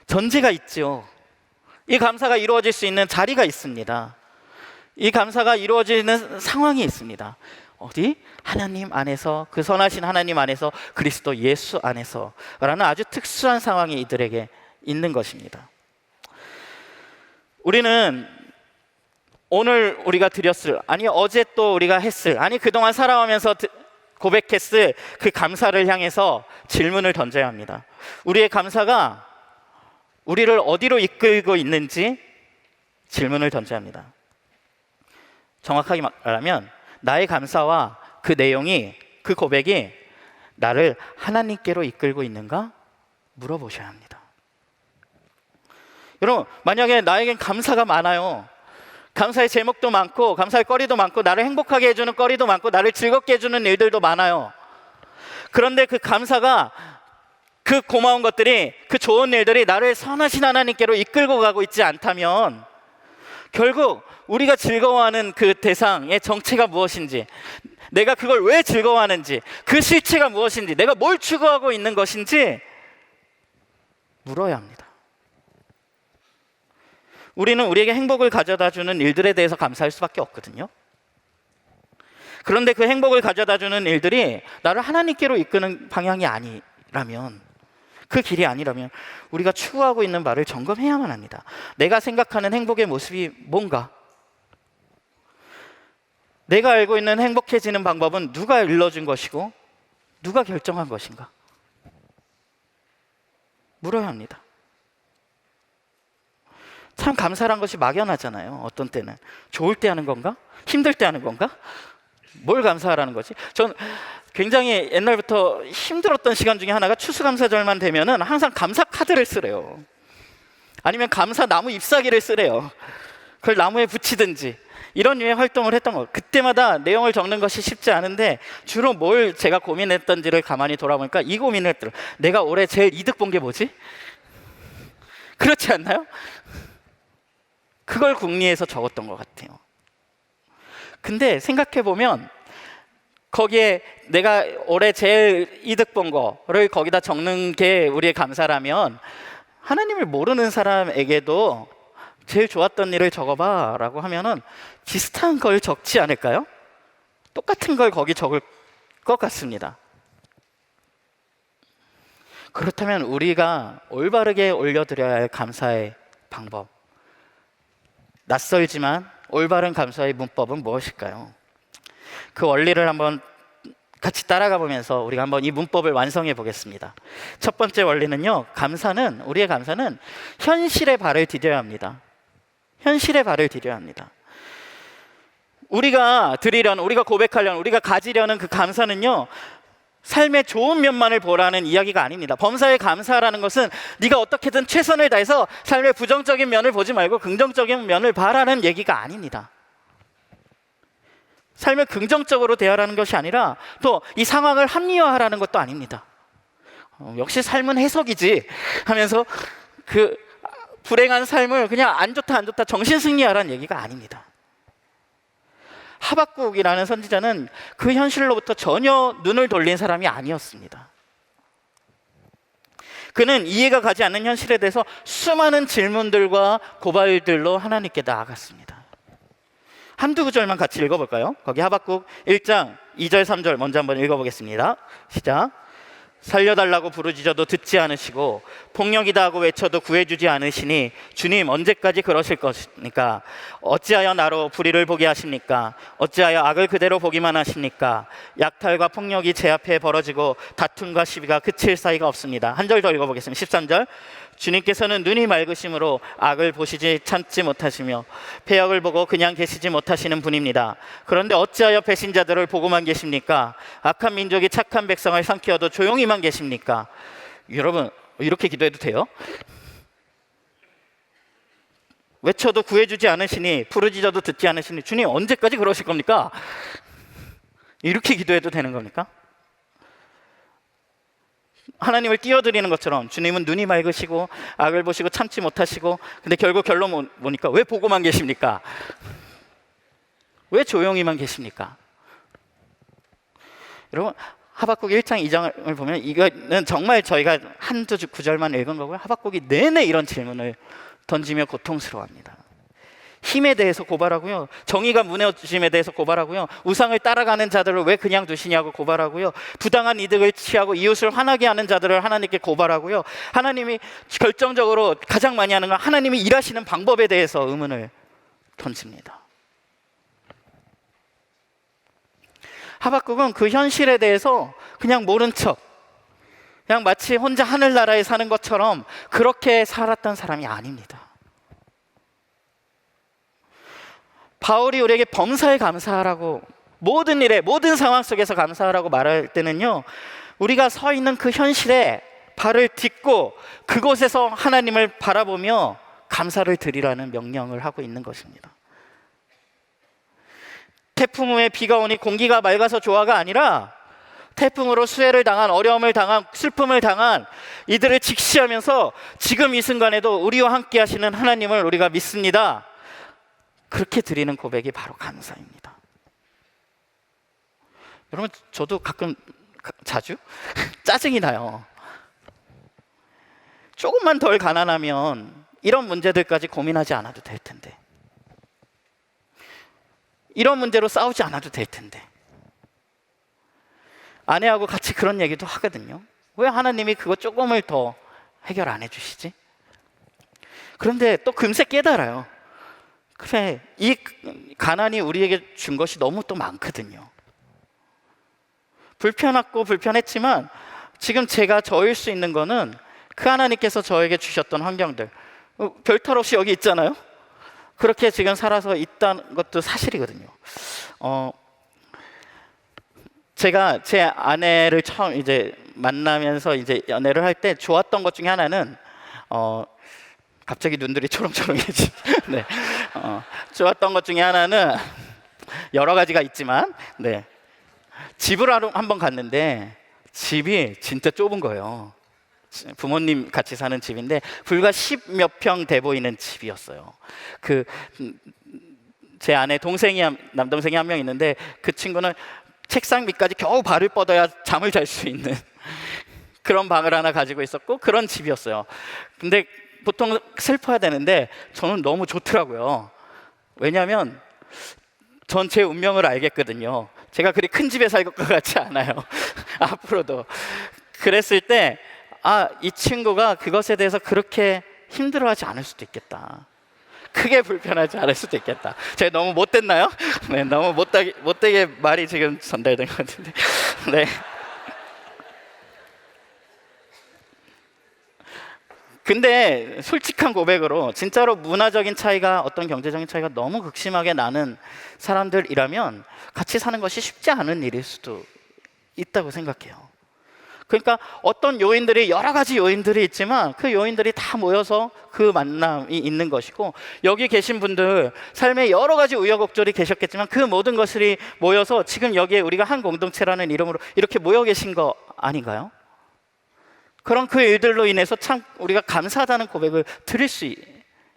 전제가 있죠. 이 감사가 이루어질 수 있는 자리가 있습니다. 이 감사가 이루어지는 상황이 있습니다. 어디? 하나님 안에서, 그 선하신 하나님 안에서, 그리스도 예수 안에서 라는 아주 특수한 상황이 이들에게 있는 것입니다. 우리는 오늘 우리가 드렸을, 아니 어제 또 우리가 했을, 아니 그동안 살아오면서 고백했을 그 감사를 향해서 질문을 던져야 합니다. 우리의 감사가 우리를 어디로 이끌고 있는지 질문을 던져야 합니다. 정확하게 말하면 나의 감사와 그 내용이, 그 고백이 나를 하나님께로 이끌고 있는가 물어보셔야 합니다. 여러분, 만약에 나에겐 감사가 많아요. 감사의 제목도 많고 감사의 거리도 많고 나를 행복하게 해주는 거리도 많고 나를 즐겁게 해주는 일들도 많아요. 그런데 그 감사가, 그 고마운 것들이, 그 좋은 일들이 나를 선하신 하나님께로 이끌고 가고 있지 않다면 결국 우리가 즐거워하는 그 대상의 정체가 무엇인지, 내가 그걸 왜 즐거워하는지, 그 실체가 무엇인지, 내가 뭘 추구하고 있는 것인지 물어야 합니다. 우리는 우리에게 행복을 가져다주는 일들에 대해서 감사할 수밖에 없거든요. 그런데 그 행복을 가져다주는 일들이 나를 하나님께로 이끄는 방향이 아니라면, 그 길이 아니라면 우리가 추구하고 있는 바를 점검해야만 합니다. 내가 생각하는 행복의 모습이 뭔가? 내가 알고 있는 행복해지는 방법은 누가 일러준 것이고 누가 결정한 것인가? 물어야 합니다. 참 감사란 것이 막연하잖아요. 어떤 때는 좋을 때 하는 건가? 힘들 때 하는 건가? 뭘 감사하라는 거지? 전 굉장히 옛날부터 힘들었던 시간 중에 하나가 추수감사절만 되면은 항상 감사 카드를 쓰래요. 아니면 감사 나무 잎사귀를 쓰래요. 그걸 나무에 붙이든지 이런 류의 활동을 했던 거. 그때마다 내용을 적는 것이 쉽지 않은데 주로 뭘 제가 고민했던지를 가만히 돌아보니까 이 고민을 했더라고요. 내가 올해 제일 이득 본 게 뭐지? 그렇지 않나요? 그걸 궁리해서 적었던 것 같아요. 근데 생각해보면 거기에 내가 올해 제일 이득 본 거를 거기다 적는 게 우리의 감사라면 하나님을 모르는 사람에게도 제일 좋았던 일을 적어봐 라고 하면은 비슷한 걸 적지 않을까요? 똑같은 걸 거기 적을 것 같습니다. 그렇다면 우리가 올바르게 올려드려야 할 감사의 방법, 낯설지만 올바른 감사의 문법은 무엇일까요? 그 원리를 한번 같이 따라가 보면서 우리가 한번 이 문법을 완성해 보겠습니다. 첫 번째 원리는요, 우리의 감사는 현실의 발을 디뎌야 합니다. 현실의 발을 디뎌야 합니다. 우리가 고백하려는, 우리가 가지려는 그 감사는요, 삶의 좋은 면만을 보라는 이야기가 아닙니다. 범사에 감사라는 것은 네가 어떻게든 최선을 다해서 삶의 부정적인 면을 보지 말고 긍정적인 면을 봐라는 얘기가 아닙니다. 삶을 긍정적으로 대하라는 것이 아니라 또 이 상황을 합리화하라는 것도 아닙니다. 역시 삶은 해석이지 하면서 그 불행한 삶을 그냥 안 좋다 정신승리하라는 얘기가 아닙니다. 하박국이라는 선지자는 그 현실로부터 전혀 눈을 돌린 사람이 아니었습니다. 그는 이해가 가지 않는 현실에 대해서 수많은 질문들과 고발들로 하나님께 나아갔습니다. 한두 구절만 같이 읽어볼까요? 거기 하박국 1장 2절 3절 먼저 한번 읽어보겠습니다. 시작. 살려달라고 부르짖어도 듣지 않으시고 폭력이다 하고 외쳐도 구해주지 않으시니 주님 언제까지 그러실 것입니까? 어찌하여 나로 불의를 보게 하십니까? 어찌하여 악을 그대로 보기만 하십니까? 약탈과 폭력이 제 앞에 벌어지고 다툼과 시비가 그칠 사이가 없습니다. 한 절 더 읽어보겠습니다. 13절. 주님께서는 눈이 맑으심으로 악을 보시지 참지 못하시며 패역을 보고 그냥 계시지 못하시는 분입니다. 그런데 어찌하여 배신자들을 보고만 계십니까? 악한 민족이 착한 백성을 삼키어도 조용히만 계십니까? 여러분, 이렇게 기도해도 돼요? 외쳐도 구해주지 않으시니 부르짖어도 듣지 않으시니 주님 언제까지 그러실 겁니까? 이렇게 기도해도 되는 겁니까? 하나님을 띄워드리는 것처럼 주님은 눈이 맑으시고 악을 보시고 참지 못하시고, 근데 결국 결론 보니까 왜 보고만 계십니까? 왜 조용히만 계십니까? 여러분, 하박국 1장 2장을 보면 이거는 정말 저희가 한두 구절만 읽은 거고요. 하박국이 내내 이런 질문을 던지며 고통스러워합니다. 힘에 대해서 고발하고요, 정의가 무너짐에 대해서 고발하고요, 우상을 따라가는 자들을 왜 그냥 두시냐고 고발하고요, 부당한 이득을 취하고 이웃을 화나게 하는 자들을 하나님께 고발하고요, 하나님이 결정적으로 가장 많이 하는 건 하나님이 일하시는 방법에 대해서 의문을 던집니다. 하박국은 그 현실에 대해서 그냥 모른 척, 그냥 마치 혼자 하늘나라에 사는 것처럼 그렇게 살았던 사람이 아닙니다. 바울이 우리에게 범사에 감사하라고, 모든 일에, 모든 상황 속에서 감사하라고 말할 때는요, 우리가 서 있는 그 현실에 발을 딛고 그곳에서 하나님을 바라보며 감사를 드리라는 명령을 하고 있는 것입니다. 태풍 후에 비가 오니 공기가 맑아서 좋아가 아니라 태풍으로 수해를 당한, 어려움을 당한, 슬픔을 당한 이들을 직시하면서 지금 이 순간에도 우리와 함께 하시는 하나님을 우리가 믿습니다, 그렇게 드리는 고백이 바로 감사입니다. 여러분, 저도 가끔, 자주 짜증이 나요. 조금만 덜 가난하면 이런 문제들까지 고민하지 않아도 될 텐데, 이런 문제로 싸우지 않아도 될 텐데. 아내하고 같이 그런 얘기도 하거든요. 왜 하나님이 그거 조금을 더 해결 안 해주시지? 그런데 또 금세 깨달아요. 그래, 이 가난이 우리에게 준 것이 너무 또 많거든요. 불편했고 불편했지만 지금 제가 저일 수 있는 거는 그 하나님께서 저에게 주셨던 환경들, 별탈 없이 여기 있잖아요. 그렇게 지금 살아서 있다는 것도 사실이거든요. 제가 제 아내를 처음 이제 만나면서 이제 연애를 할 때 좋았던 것 중에 하나는, 갑자기 눈들이 초롱초롱해지. 네, 좋았던 것 중에 하나는 여러 가지가 있지만, 네, 집을 한번 갔는데 집이 진짜 좁은 거예요. 부모님 같이 사는 집인데 불과 10몇 평 돼 보이는 집이었어요. 제 아내 남동생이 한 명 있는데 그 친구는 책상 밑까지 겨우 발을 뻗어야 잠을 잘 수 있는 그런 방을 하나 가지고 있었고, 그런 집이었어요. 근데 보통 슬퍼야 되는데 저는 너무 좋더라고요. 왜냐하면 전 제 운명을 알겠거든요. 제가 그리 큰 집에 살 것 같지 않아요. 앞으로도. 그랬을 때, 이 친구가 그것에 대해서 그렇게 힘들어하지 않을 수도 있겠다, 크게 불편하지 않을 수도 있겠다. 제가 너무 못됐나요? 네, 너무 못되게 말이 지금 전달된 것 같은데. 네. 근데 솔직한 고백으로 진짜로 문화적인 차이가, 어떤 경제적인 차이가 너무 극심하게 나는 사람들이라면 같이 사는 것이 쉽지 않은 일일 수도 있다고 생각해요. 그러니까 어떤 요인들이, 여러 가지 요인들이 있지만 그 요인들이 다 모여서 그 만남이 있는 것이고, 여기 계신 분들 삶에 여러 가지 우여곡절이 계셨겠지만 그 모든 것들이 모여서 지금 여기에 우리가 한 공동체라는 이름으로 이렇게 모여 계신 거 아닌가요? 그런 그 일들로 인해서 참 우리가 감사하다는 고백을 드릴 수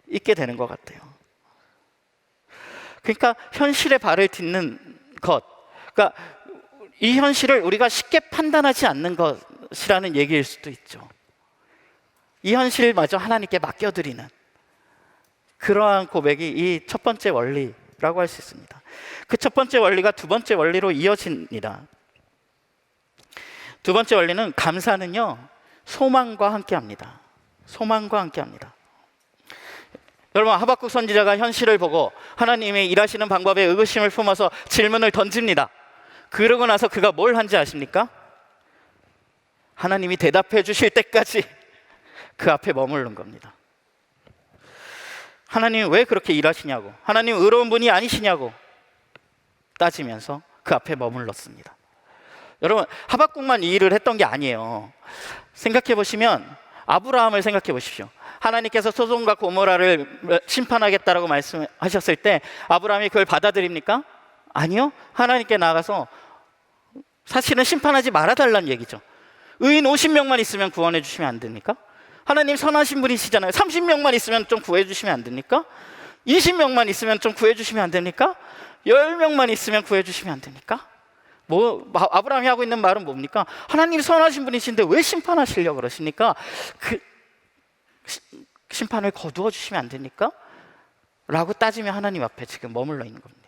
있게 되는 것 같아요. 그러니까 현실에 발을 딛는 것, 그러니까 이 현실을 우리가 쉽게 판단하지 않는 것이라는 얘기일 수도 있죠. 이 현실마저 하나님께 맡겨드리는 그러한 고백이 이 첫 번째 원리라고 할 수 있습니다. 그 첫 번째 원리가 두 번째 원리로 이어집니다. 두 번째 원리는, 감사는요, 소망과 함께합니다. 소망과 함께합니다. 여러분, 하박국 선지자가 현실을 보고 하나님이 일하시는 방법에 의구심을 품어서 질문을 던집니다. 그러고 나서 그가 뭘 한지 아십니까? 하나님이 대답해 주실 때까지 그 앞에 머무른 겁니다. 하나님 왜 그렇게 일하시냐고, 하나님 의로운 분이 아니시냐고 따지면서 그 앞에 머물렀습니다. 여러분, 하박국만 이 일을 했던 게 아니에요. 생각해 보시면 아브라함을 생각해 보십시오. 하나님께서 소돔과 고모라를 심판하겠다라고 말씀하셨을 때 아브라함이 그걸 받아들입니까? 아니요. 하나님께 나가서 사실은 심판하지 말아달라는 얘기죠. 의인 50명만 있으면 구원해 주시면 안 됩니까? 하나님 선하신 분이시잖아요. 30명만 있으면 좀 구해 주시면 안 됩니까? 20명만 있으면 좀 구해 주시면 안 됩니까? 10명만 있으면 구해 주시면 안 됩니까? 아브라함이 하고 있는 말은 뭡니까? 하나님 선하신 분이신데 왜 심판하시려고 그러십니까? 심판을 거두어 주시면 안 됩니까? 라고 따지며 하나님 앞에 지금 머물러 있는 겁니다.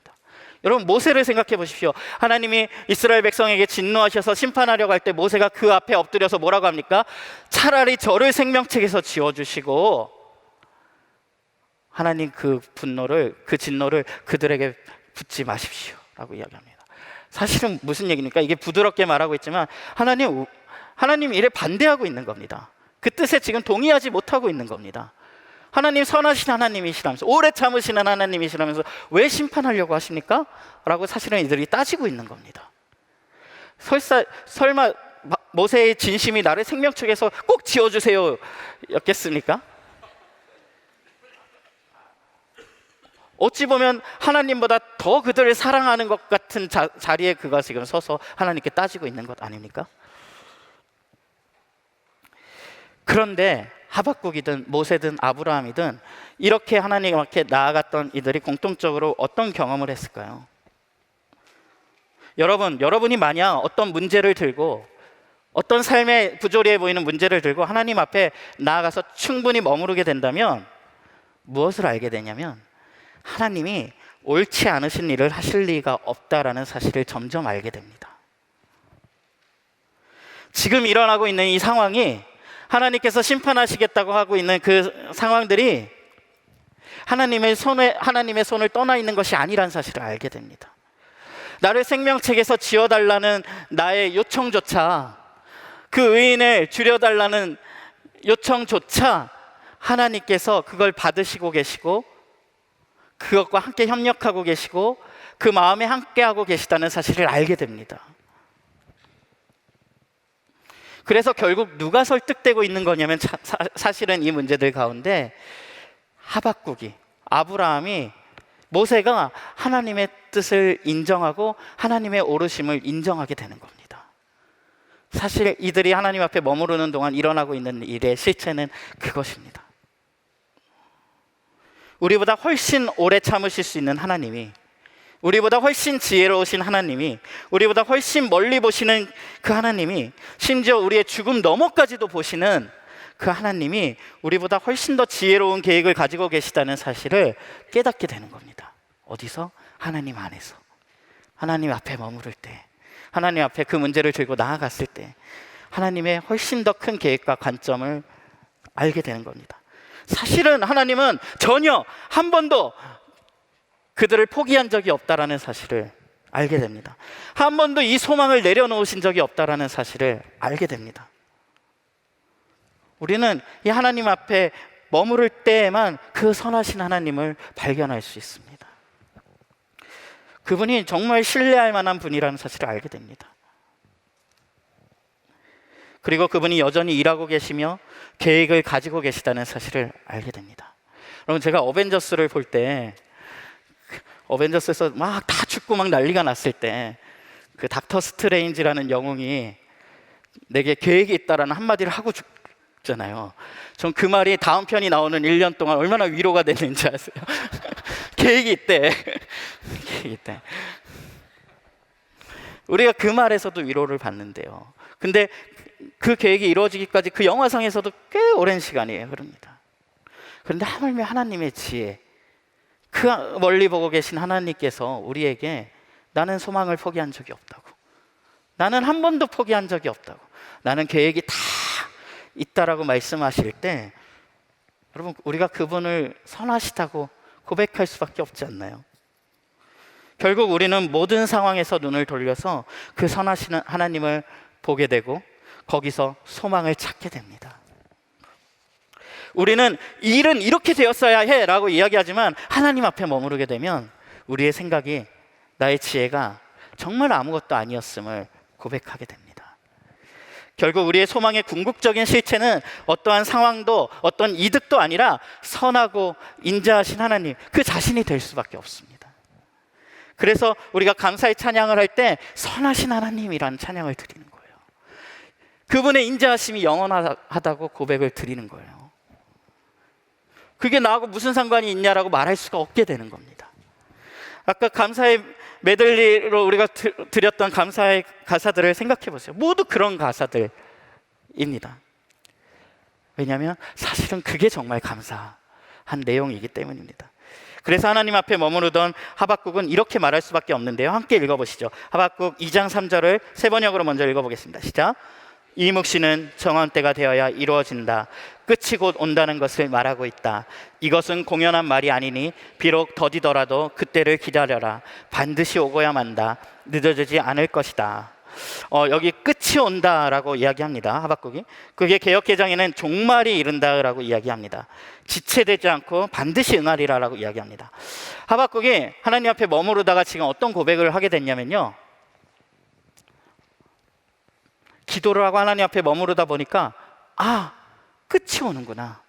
여러분, 모세를 생각해 보십시오. 하나님이 이스라엘 백성에게 진노하셔서 심판하려고 할 때 모세가 그 앞에 엎드려서 뭐라고 합니까? 차라리 저를 생명책에서 지워주시고 하나님 그 분노를, 그 진노를 그들에게 붓지 마십시오 라고 이야기합니다. 사실은 무슨 얘기입니까? 이게 부드럽게 말하고 있지만 하나님 일에 반대하고 있는 겁니다. 그 뜻에 지금 동의하지 못하고 있는 겁니다. 하나님 선하신 하나님이시라면서, 오래 참으시는 하나님이시라면서 왜 심판하려고 하십니까? 라고 사실은 이들이 따지고 있는 겁니다. 설마 모세의 진심이 나를 생명책에서 꼭 지어주세요 였겠습니까? 어찌 보면 하나님보다 더 그들을 사랑하는 것 같은 자리에 그가 지금 서서 하나님께 따지고 있는 것 아닙니까? 그런데 하박국이든 모세든 아브라함이든 이렇게 하나님 앞에 나아갔던 이들이 공통적으로 어떤 경험을 했을까요? 여러분이 만약 어떤 문제를 들고, 어떤 삶의 부조리해 보이는 문제를 들고 하나님 앞에 나아가서 충분히 머무르게 된다면 무엇을 알게 되냐면, 하나님이 옳지 않으신 일을 하실 리가 없다라는 사실을 점점 알게 됩니다. 지금 일어나고 있는 이 상황이, 하나님께서 심판하시겠다고 하고 있는 그 상황들이 하나님의 손을 떠나 있는 것이 아니란 사실을 알게 됩니다. 나를 생명책에서 지어달라는 나의 요청조차, 그 의인을 줄여달라는 요청조차 하나님께서 그걸 받으시고 계시고, 그것과 함께 협력하고 계시고, 그 마음에 함께하고 계시다는 사실을 알게 됩니다. 그래서 결국 누가 설득되고 있는 거냐면, 사실은 이 문제들 가운데 하박국이, 아브라함이, 모세가 하나님의 뜻을 인정하고 하나님의 오르심을 인정하게 되는 겁니다. 사실 이들이 하나님 앞에 머무르는 동안 일어나고 있는 일의 실체는 그것입니다. 우리보다 훨씬 오래 참으실 수 있는 하나님이, 우리보다 훨씬 지혜로우신 하나님이, 우리보다 훨씬 멀리 보시는 그 하나님이, 심지어 우리의 죽음 너머까지도 보시는 그 하나님이 우리보다 훨씬 더 지혜로운 계획을 가지고 계시다는 사실을 깨닫게 되는 겁니다. 어디서? 하나님 안에서. 하나님 앞에 머무를 때, 하나님 앞에 그 문제를 들고 나아갔을 때 하나님의 훨씬 더 큰 계획과 관점을 알게 되는 겁니다. 사실은 하나님은 전혀 한 번도 그들을 포기한 적이 없다라는 사실을 알게 됩니다. 한 번도 이 소망을 내려놓으신 적이 없다라는 사실을 알게 됩니다. 우리는 이 하나님 앞에 머무를 때에만 그 선하신 하나님을 발견할 수 있습니다. 그분이 정말 신뢰할 만한 분이라는 사실을 알게 됩니다. 그리고 그분이 여전히 일하고 계시며 계획을 가지고 계시다는 사실을 알게 됩니다. 여러분, 제가 어벤져스를 볼 때, 어벤져스에서 막 다 죽고 막 난리가 났을 때 그 닥터 스트레인지라는 영웅이 내게 계획이 있다라는 한마디를 하고 죽잖아요. 전 그 말이 다음 편이 나오는 1년 동안 얼마나 위로가 되는지 아세요? 계획이 있대. 계획이 있대. 우리가 그 말에서도 위로를 받는데요. 근데 그 계획이 이루어지기까지 그 영화상에서도 꽤 오랜 시간이 흐릅니다. 그런데 하물며 하나님의 지혜, 그 멀리 보고 계신 하나님께서 우리에게 나는 소망을 포기한 적이 없다고, 나는 한 번도 포기한 적이 없다고, 나는 계획이 다 있다라고 말씀하실 때, 여러분, 우리가 그분을 선하시다고 고백할 수밖에 없지 않나요? 결국 우리는 모든 상황에서 눈을 돌려서 그 선하신 하나님을 보게 되고 거기서 소망을 찾게 됩니다. 우리는 일은 이렇게 되었어야 해 라고 이야기하지만 하나님 앞에 머무르게 되면 우리의 생각이, 나의 지혜가 정말 아무것도 아니었음을 고백하게 됩니다. 결국 우리의 소망의 궁극적인 실체는 어떠한 상황도 어떤 이득도 아니라 선하고 인자하신 하나님, 그 자신이 될 수밖에 없습니다. 그래서 우리가 감사의 찬양을 할 때 선하신 하나님이라는 찬양을 드리는 거예요. 그분의 인자하심이 영원하다고 고백을 드리는 거예요. 그게 나하고 무슨 상관이 있냐라고 말할 수가 없게 되는 겁니다. 아까 감사의 메들리로 우리가 드렸던 감사의 가사들을 생각해 보세요. 모두 그런 가사들입니다. 왜냐하면 사실은 그게 정말 감사한 내용이기 때문입니다. 그래서 하나님 앞에 머무르던 하박국은 이렇게 말할 수밖에 없는데요. 함께 읽어보시죠. 하박국 2장 3절을 세 번역으로 먼저 읽어보겠습니다. 시작. 이 묵시는 정한 때가 되어야 이루어진다. 끝이 곧 온다는 것을 말하고 있다. 이것은 공연한 말이 아니니 비록 더디더라도 그때를 기다려라. 반드시 오고야 만다. 늦어지지 않을 것이다. 여기 끝이 온다라고 이야기합니다. 하박국이. 그게 개역개정에는 종말이 이른다라고 이야기합니다. 지체되지 않고 반드시 응하리라라고 이야기합니다. 하박국이 하나님 앞에 머무르다가 지금 어떤 고백을 하게 됐냐면요, 기도를 하고 하나님 앞에 머무르다 보니까 끝이 오는구나,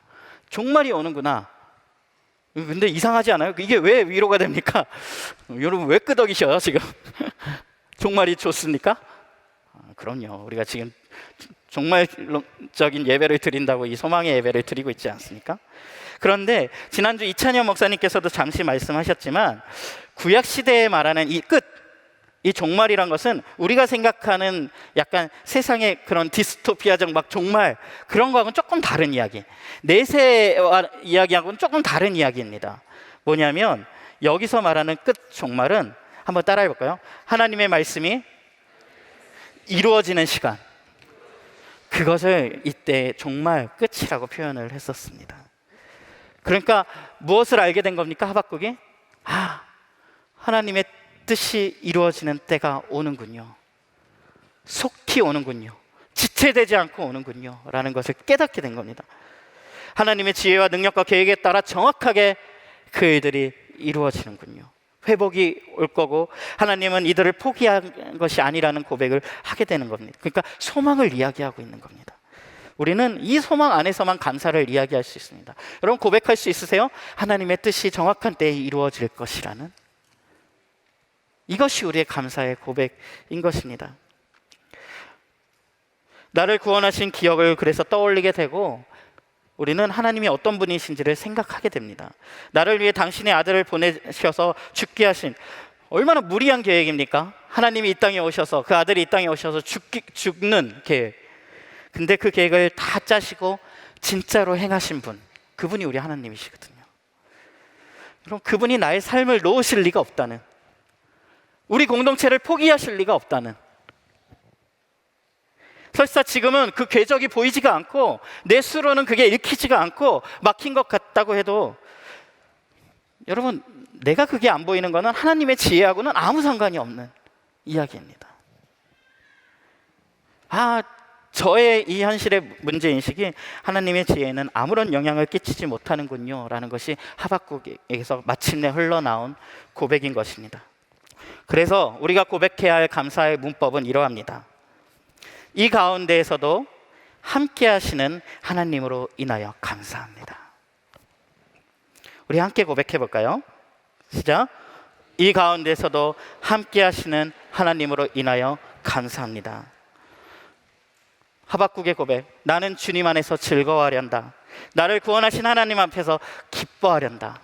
종말이 오는구나. 근데 이상하지 않아요? 이게 왜 위로가 됩니까? 여러분 왜 끄덕이셔요 지금? 종말이 좋습니까? 그럼요. 우리가 지금 종말적인 예배를 드린다고 이 소망의 예배를 드리고 있지 않습니까? 그런데 지난주 이찬현 목사님께서도 잠시 말씀하셨지만, 구약시대에 말하는 이 끝, 이 종말이란 것은 우리가 생각하는 약간 세상의 그런 디스토피아적 막 종말, 그런 거하고는 조금 다른 이야기, 내세와 이야기하고는 조금 다른 이야기입니다. 뭐냐면 여기서 말하는 끝 종말은, 한번 따라해 볼까요? 하나님의 말씀이 이루어지는 시간, 그것을 이때 종말 끝이라고 표현을 했었습니다. 그러니까 무엇을 알게 된 겁니까? 하박국이 하나님의 뜻이 이루어지는 때가 오는군요, 속히 오는군요, 지체되지 않고 오는군요 라는 것을 깨닫게 된 겁니다. 하나님의 지혜와 능력과 계획에 따라 정확하게 그 일들이 이루어지는군요. 회복이 올 거고 하나님은 이들을 포기한 것이 아니라는 고백을 하게 되는 겁니다. 그러니까 소망을 이야기하고 있는 겁니다. 우리는 이 소망 안에서만 감사를 이야기할 수 있습니다. 여러분 고백할 수 있으세요? 하나님의 뜻이 정확한 때에 이루어질 것이라는, 이것이 우리의 감사의 고백인 것입니다. 나를 구원하신 기억을 그래서 떠올리게 되고, 우리는 하나님이 어떤 분이신지를 생각하게 됩니다. 나를 위해 당신의 아들을 보내셔서 죽게 하신, 얼마나 무리한 계획입니까? 하나님이 이 땅에 오셔서, 그 아들이 이 땅에 오셔서 죽는 계획. 근데 그 계획을 다 짜시고 진짜로 행하신 분, 그분이 우리 하나님이시거든요. 여러분, 그분이 나의 삶을 놓으실 리가 없다는, 우리 공동체를 포기하실 리가 없다는, 설사 지금은 그 궤적이 보이지가 않고 내 수로는 그게 읽히지가 않고 막힌 것 같다고 해도, 여러분 내가 그게 안 보이는 것은 하나님의 지혜하고는 아무 상관이 없는 이야기입니다. 저의 이 현실의 문제인식이 하나님의 지혜에는 아무런 영향을 끼치지 못하는군요 라는 것이 하박국에게서 마침내 흘러나온 고백인 것입니다. 그래서 우리가 고백해야 할 감사의 문법은 이러합니다. 이 가운데에서도 함께 하시는 하나님으로 인하여 감사합니다. 우리 함께 고백해 볼까요? 시작. 이 가운데서도 함께 하시는 하나님으로 인하여 감사합니다. 하박국의 고백, 나는 주님 안에서 즐거워하련다. 나를 구원하신 하나님 앞에서 기뻐하련다.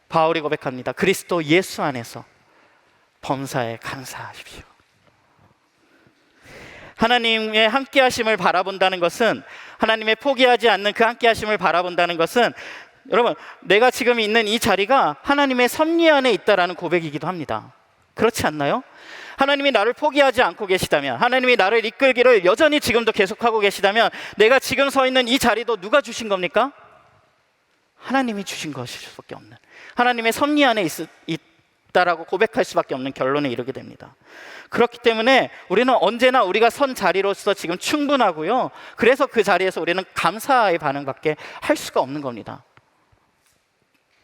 바울이 고백합니다. 그리스도 예수 안에서 범사에 감사하십시오. 하나님의 함께 하심을 바라본다는 것은, 하나님의 포기하지 않는 그 함께 하심을 바라본다는 것은, 여러분 내가 지금 있는 이 자리가 하나님의 섭리 안에 있다라는 고백이기도 합니다. 그렇지 않나요? 하나님이 나를 포기하지 않고 계시다면, 하나님이 나를 이끌기를 여전히 지금도 계속하고 계시다면, 내가 지금 서 있는 이 자리도 누가 주신 겁니까? 하나님이 주신 것일 수밖에 없는, 하나님의 섭리 안에 있다라고 고백할 수밖에 없는 결론에 이르게 됩니다. 그렇기 때문에 우리는 언제나 우리가 선 자리로서 지금 충분하고요, 그래서 그 자리에서 우리는 감사의 반응밖에 할 수가 없는 겁니다.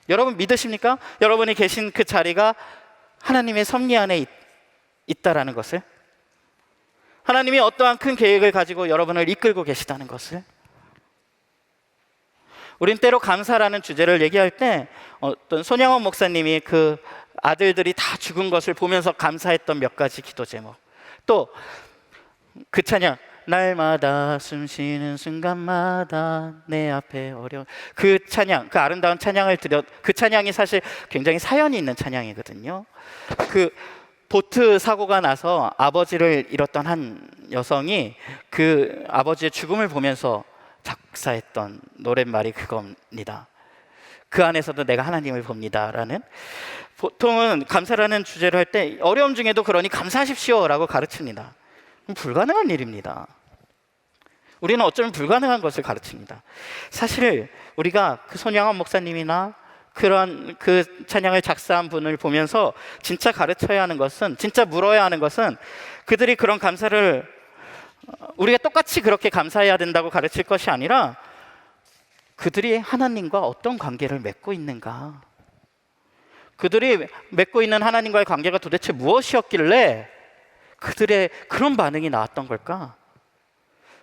여러분 믿으십니까? 여러분이 계신 그 자리가 하나님의 섭리 안에 있다라는 것을, 하나님이 어떠한 큰 계획을 가지고 여러분을 이끌고 계시다는 것을. 우린 때로 감사라는 주제를 얘기할 때 어떤 손양원 목사님이 그 아들들이 다 죽은 것을 보면서 감사했던 몇 가지 기도 제목, 또 그 찬양, 날마다 숨쉬는 순간마다 내 앞에 어려운, 그 찬양, 그 아름다운 찬양을 그 찬양이 사실 굉장히 사연이 있는 찬양이거든요. 그 보트 사고가 나서 아버지를 잃었던 한 여성이 그 아버지의 죽음을 보면서 작사했던 노랫말이 그겁니다. 그 안에서도 내가 하나님을 봅니다라는. 보통은 감사라는 주제를 할 때 어려움 중에도 그러니 감사하십시오 라고 가르칩니다. 불가능한 일입니다. 우리는 어쩌면 불가능한 것을 가르칩니다. 사실 우리가 그 손양원 목사님이나 그런 그 찬양을 작사한 분을 보면서 진짜 가르쳐야 하는 것은, 진짜 물어야 하는 것은, 그들이 그런 감사를 우리가 똑같이 그렇게 감사해야 된다고 가르칠 것이 아니라 그들이 하나님과 어떤 관계를 맺고 있는가, 그들이 맺고 있는 하나님과의 관계가 도대체 무엇이었길래 그들의 그런 반응이 나왔던 걸까?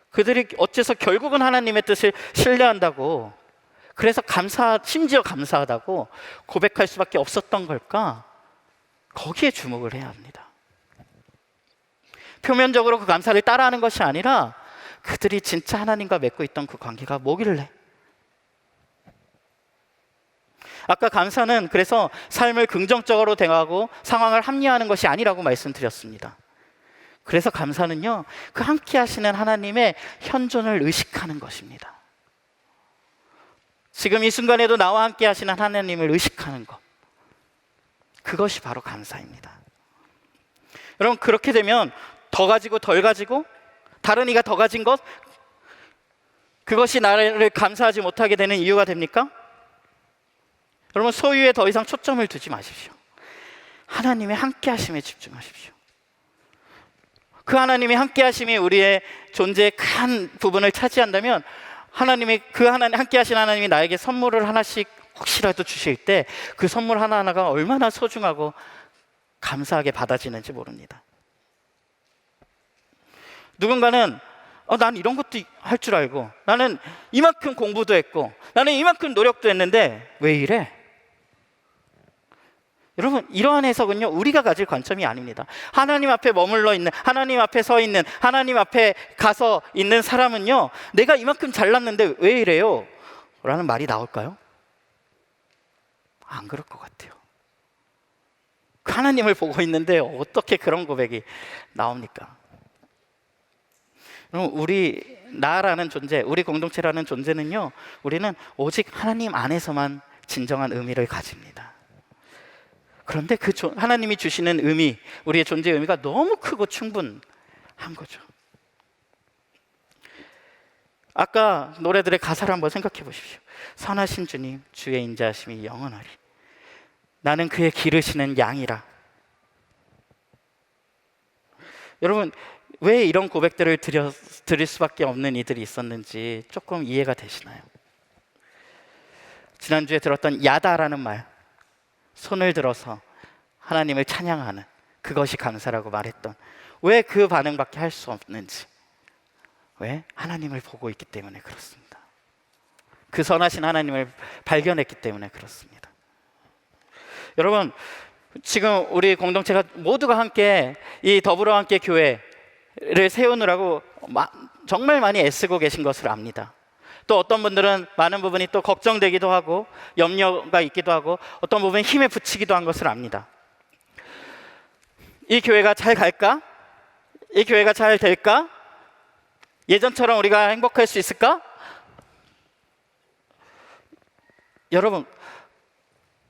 그들이 어째서 결국은 하나님의 뜻을 신뢰한다고, 그래서 심지어 감사하다고 고백할 수밖에 없었던 걸까? 거기에 주목을 해야 합니다. 표면적으로 그 감사를 따라하는 것이 아니라 그들이 진짜 하나님과 맺고 있던 그 관계가 뭐길래. 아까 감사는 그래서 삶을 긍정적으로 대하고 상황을 합리화하는 것이 아니라고 말씀드렸습니다. 그래서 감사는요, 그 함께 하시는 하나님의 현존을 의식하는 것입니다. 지금 이 순간에도 나와 함께 하시는 하나님을 의식하는 것, 그것이 바로 감사입니다. 여러분, 그렇게 되면 더 가지고 덜 가지고 다른 이가 더 가진 것, 그것이 나를 감사하지 못하게 되는 이유가 됩니까? 여러분, 소유에 더 이상 초점을 두지 마십시오. 하나님의 함께 하심에 집중하십시오. 그 하나님의 함께 하심이 우리의 존재의 큰 부분을 차지한다면, 하나님이 함께 하신 하나님이 나에게 선물을 하나씩 혹시라도 주실 때 그 선물 하나하나가 얼마나 소중하고 감사하게 받아지는지 모릅니다. 누군가는 난 이런 것도 할 줄 알고, 나는 이만큼 공부도 했고, 나는 이만큼 노력도 했는데 왜 이래? 여러분, 이러한 해석은요, 우리가 가질 관점이 아닙니다. 하나님 앞에 머물러 있는, 하나님 앞에 서 있는, 하나님 앞에 가서 있는 사람은요, 내가 이만큼 잘났는데 왜 이래요? 라는 말이 나올까요? 안 그럴 것 같아요. 하나님을 보고 있는데 어떻게 그런 고백이 나옵니까? 여러분, 나라는 존재, 우리 공동체라는 존재는요, 우리는 오직 하나님 안에서만 진정한 의미를 가집니다. 그런데 하나님이 주시는 의미, 우리의 존재의 의미가 너무 크고 충분한 거죠. 아까 노래들의 가사를 한번 생각해 보십시오. 선하신 주님, 주의 인자하심이 영원하리. 나는 그의 기르시는 양이라. 여러분, 왜 이런 고백들을 드릴 수밖에 없는 이들이 있었는지 조금 이해가 되시나요? 지난주에 들었던 야다라는 말, 손을 들어서 하나님을 찬양하는, 그것이 감사라고 말했던, 왜 그 반응밖에 할 수 없는지, 왜? 하나님을 보고 있기 때문에 그렇습니다. 그 선하신 하나님을 발견했기 때문에 그렇습니다. 여러분, 지금 우리 공동체가 모두가 함께 이 더불어 함께 교회를 세우느라고 정말 많이 애쓰고 계신 것을 압니다. 또 어떤 분들은 많은 부분이 또 걱정되기도 하고 염려가 있기도 하고 어떤 부분이 힘에 부치기도 한 것을 압니다. 이 교회가 잘 갈까? 이 교회가 잘 될까? 예전처럼 우리가 행복할 수 있을까? 여러분,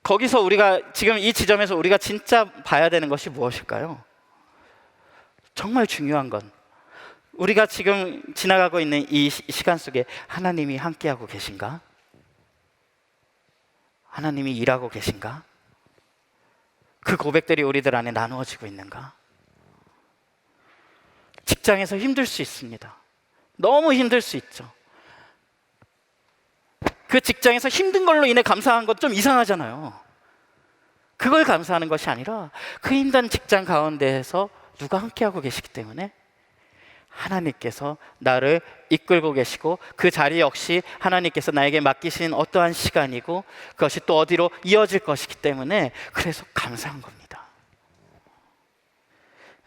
거기서 우리가 지금 이 지점에서 우리가 진짜 봐야 되는 것이 무엇일까요? 정말 중요한 건, 우리가 지금 지나가고 있는 이 시간 속에 하나님이 함께하고 계신가? 하나님이 일하고 계신가? 그 고백들이 우리들 안에 나누어지고 있는가? 직장에서 힘들 수 있습니다. 너무 힘들 수 있죠. 그 직장에서 힘든 걸로 인해 감사한 건 좀 이상하잖아요. 그걸 감사하는 것이 아니라 그 힘든 직장 가운데에서 누가 함께하고 계시기 때문에 하나님께서 나를 이끌고 계시고, 그 자리 역시 하나님께서 나에게 맡기신 어떠한 시간이고 그것이 또 어디로 이어질 것이기 때문에 그래서 감사한 겁니다.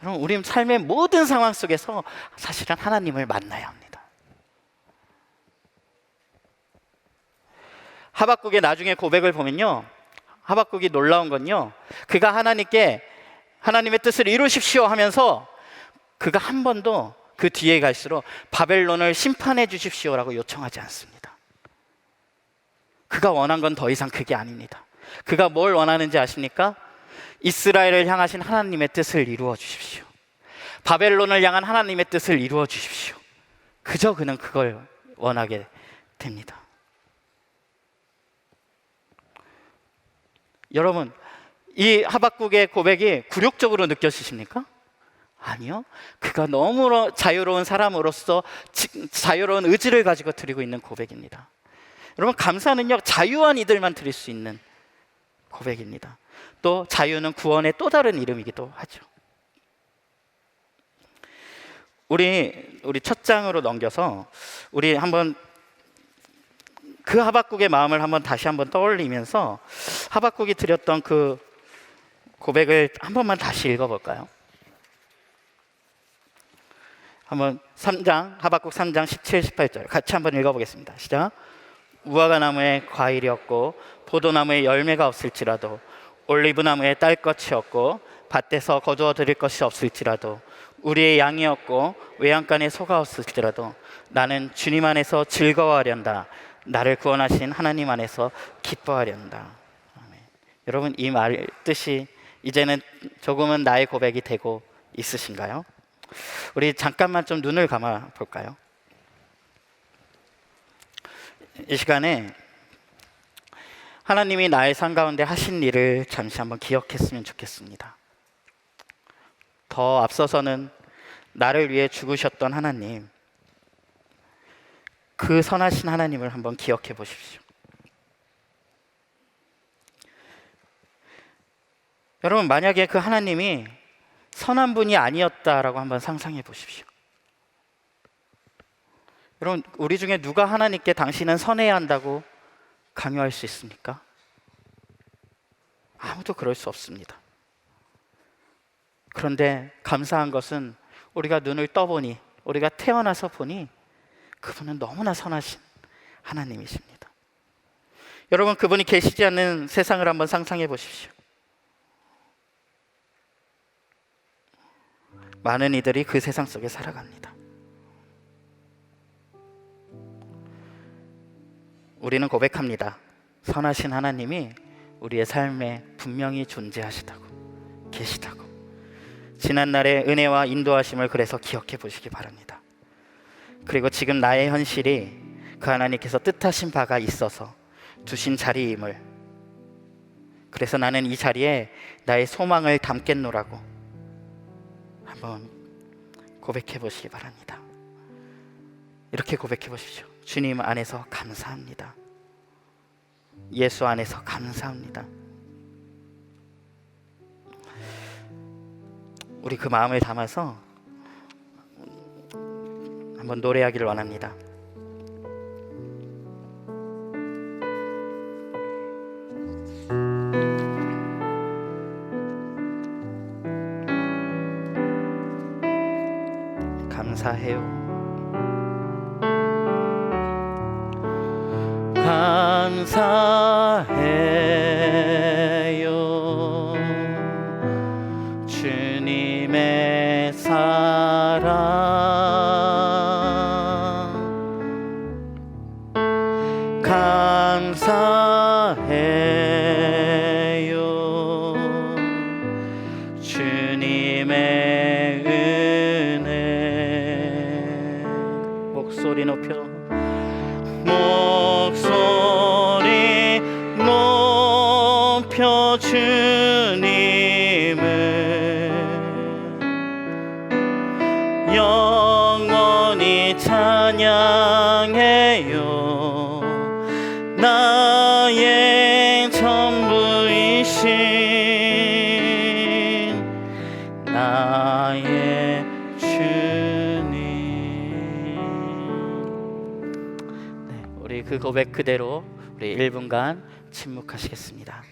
여러분, 우리 삶의 모든 상황 속에서 사실은 하나님을 만나야 합니다. 하박국의 나중에 고백을 보면요, 하박국이 놀라운 건요, 그가 하나님께 하나님의 뜻을 이루십시오 하면서 그가 한 번도 그 뒤에 갈수록 바벨론을 심판해 주십시오라고 요청하지 않습니다. 그가 원한 건 더 이상 그게 아닙니다. 그가 뭘 원하는지 아십니까? 이스라엘을 향하신 하나님의 뜻을 이루어 주십시오. 바벨론을 향한 하나님의 뜻을 이루어 주십시오. 그저 그는 그걸 원하게 됩니다. 여러분, 이 하박국의 고백이 굴욕적으로 느껴지십니까? 아니요. 그가 너무 자유로운 사람으로서 자유로운 의지를 가지고 드리고 있는 고백입니다. 여러분, 감사는요, 자유한 이들만 드릴 수 있는 고백입니다. 또 자유는 구원의 또 다른 이름이기도 하죠. 우리 첫 장으로 넘겨서 우리 한번 그 하박국의 마음을 다시 한번 떠올리면서 하박국이 드렸던 그 고백을 한 번만 다시 읽어볼까요? 한번 하박국 3장 17, 18절 같이 한번 읽어보겠습니다. 시작. 무화과 나무에 과일이 없고 포도나무에 열매가 없을지라도 올리브 나무에 딸 것이 없고 밭에서 거두어 드릴 것이 없을지라도 우리의 양이 없고 외양간에 소가 없을지라도 나는 주님 안에서 즐거워하련다. 나를 구원하신 하나님 안에서 기뻐하련다. 아멘. 여러분, 이 말 뜻이 이제는 조금은 나의 고백이 되고 있으신가요? 우리 잠깐만 좀 눈을 감아 볼까요? 이 시간에 하나님이 나의 삶 가운데 하신 일을 잠시 한번 기억했으면 좋겠습니다. 더 앞서서는 나를 위해 죽으셨던 하나님, 그 선하신 하나님을 한번 기억해 보십시오. 여러분, 만약에 그 하나님이 선한 분이 아니었다라고 한번 상상해 보십시오. 여러분, 우리 중에 누가 하나님께 당신은 선해야 한다고 강요할 수 있습니까? 아무도 그럴 수 없습니다. 그런데 감사한 것은 우리가 눈을 떠보니, 우리가 태어나서 보니 그분은 너무나 선하신 하나님이십니다. 여러분, 그분이 계시지 않는 세상을 한번 상상해 보십시오. 많은 이들이 그 세상 속에 살아갑니다. 우리는 고백합니다. 선하신 하나님이 우리의 삶에 분명히 존재하시다고, 계시다고. 지난날의 은혜와 인도하심을 그래서 기억해 보시기 바랍니다. 그리고 지금 나의 현실이 그 하나님께서 뜻하신 바가 있어서 두신 자리임을, 그래서 나는 이 자리에 나의 소망을 담겠노라고 한번 고백해 보시기 바랍니다. 이렇게 고백해 보십시오. 주님 안에서 감사합니다. 예수 안에서 감사합니다. 우리 그 마음을 담아서 한번 노래하기를 원합니다. 감사해요. 감사해요. 주님의 사랑 감사해요. 주님의 은혜. 목소리 높여 주님을 영원히 찬양해요. 나의 전부이신 나의 주님. 네, 우리 그 고백 그대로 우리 1분간 침묵하시겠습니다.